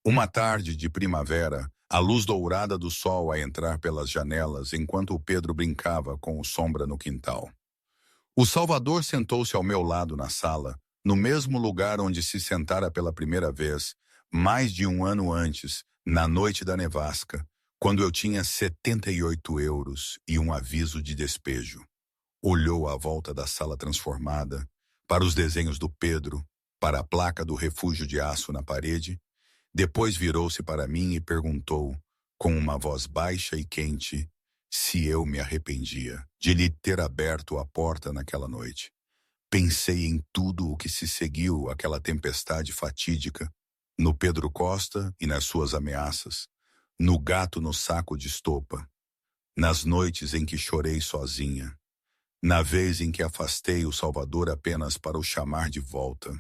Uma tarde de primavera, a luz dourada do sol a entrar pelas janelas enquanto o Pedro brincava com o Sombra no quintal. O Salvador sentou-se ao meu lado na sala, no mesmo lugar onde se sentara pela primeira vez, mais de um ano antes, na noite da nevasca, quando eu tinha 78 euros e um aviso de despejo. Olhou à volta da sala transformada, para os desenhos do Pedro, para a placa do refúgio de aço na parede, depois virou-se para mim e perguntou, com uma voz baixa e quente, se eu me arrependia de lhe ter aberto a porta naquela noite. Pensei em tudo o que se seguiu àquela tempestade fatídica, no Pedro Costa e nas suas ameaças, no gato no saco de estopa, nas noites em que chorei sozinha, na vez em que afastei o Salvador apenas para o chamar de volta.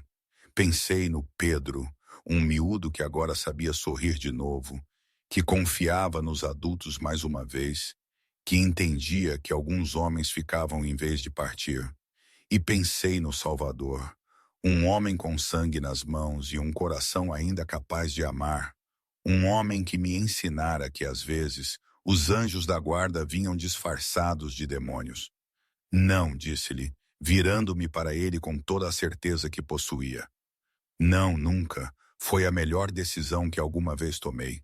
Pensei no Pedro, um miúdo que agora sabia sorrir de novo, que confiava nos adultos mais uma vez, que entendia que alguns homens ficavam em vez de partir. E pensei no Salvador, um homem com sangue nas mãos e um coração ainda capaz de amar, um homem que me ensinara que às vezes os anjos da guarda vinham disfarçados de demônios. Não, disse-lhe, virando-me para ele com toda a certeza que possuía. Não, nunca. Foi a melhor decisão que alguma vez tomei.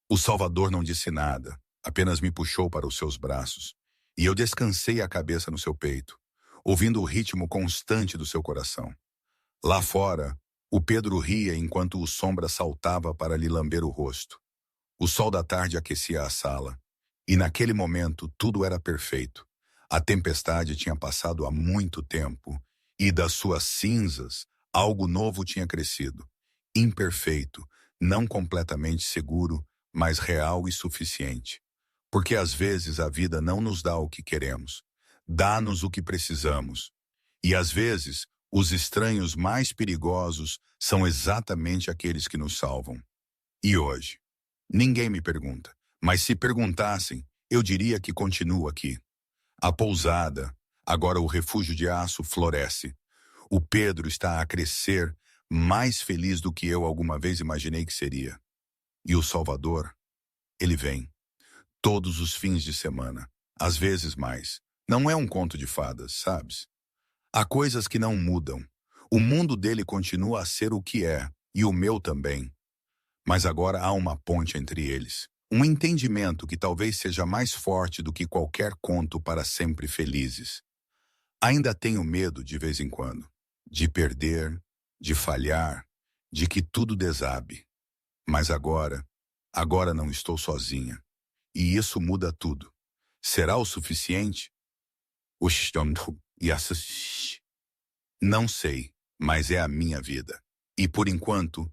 O Salvador não disse nada, apenas me puxou para os seus braços, e eu descansei a cabeça no seu peito, ouvindo o ritmo constante do seu coração. Lá fora, o Pedro ria enquanto o Sombra saltava para lhe lamber o rosto. O sol da tarde aquecia a sala, e naquele momento tudo era perfeito. A tempestade tinha passado há muito tempo, e das suas cinzas, algo novo tinha crescido. Imperfeito, não completamente seguro, mas real e suficiente. Porque às vezes a vida não nos dá o que queremos, dá-nos o que precisamos. E às vezes, os estranhos mais perigosos são exatamente aqueles que nos salvam. E hoje? Ninguém me pergunta, mas se perguntassem, eu diria que continuo aqui. A pousada, agora o refúgio de aço, floresce. O Pedro está a crescer, mais feliz do que eu alguma vez imaginei que seria. E o Salvador, ele vem. Todos os fins de semana, às vezes mais. Não é um conto de fadas, sabes? Há coisas que não mudam. O mundo dele continua a ser o que é, e o meu também. Mas agora há uma ponte entre eles. Um entendimento que talvez seja mais forte do que qualquer conto para sempre felizes. Ainda tenho medo de vez em quando, de perder, de falhar, de que tudo desabe. Mas agora não estou sozinha. E isso muda tudo. Será o suficiente? O estômago e essa. Não sei, mas é a minha vida. E por enquanto,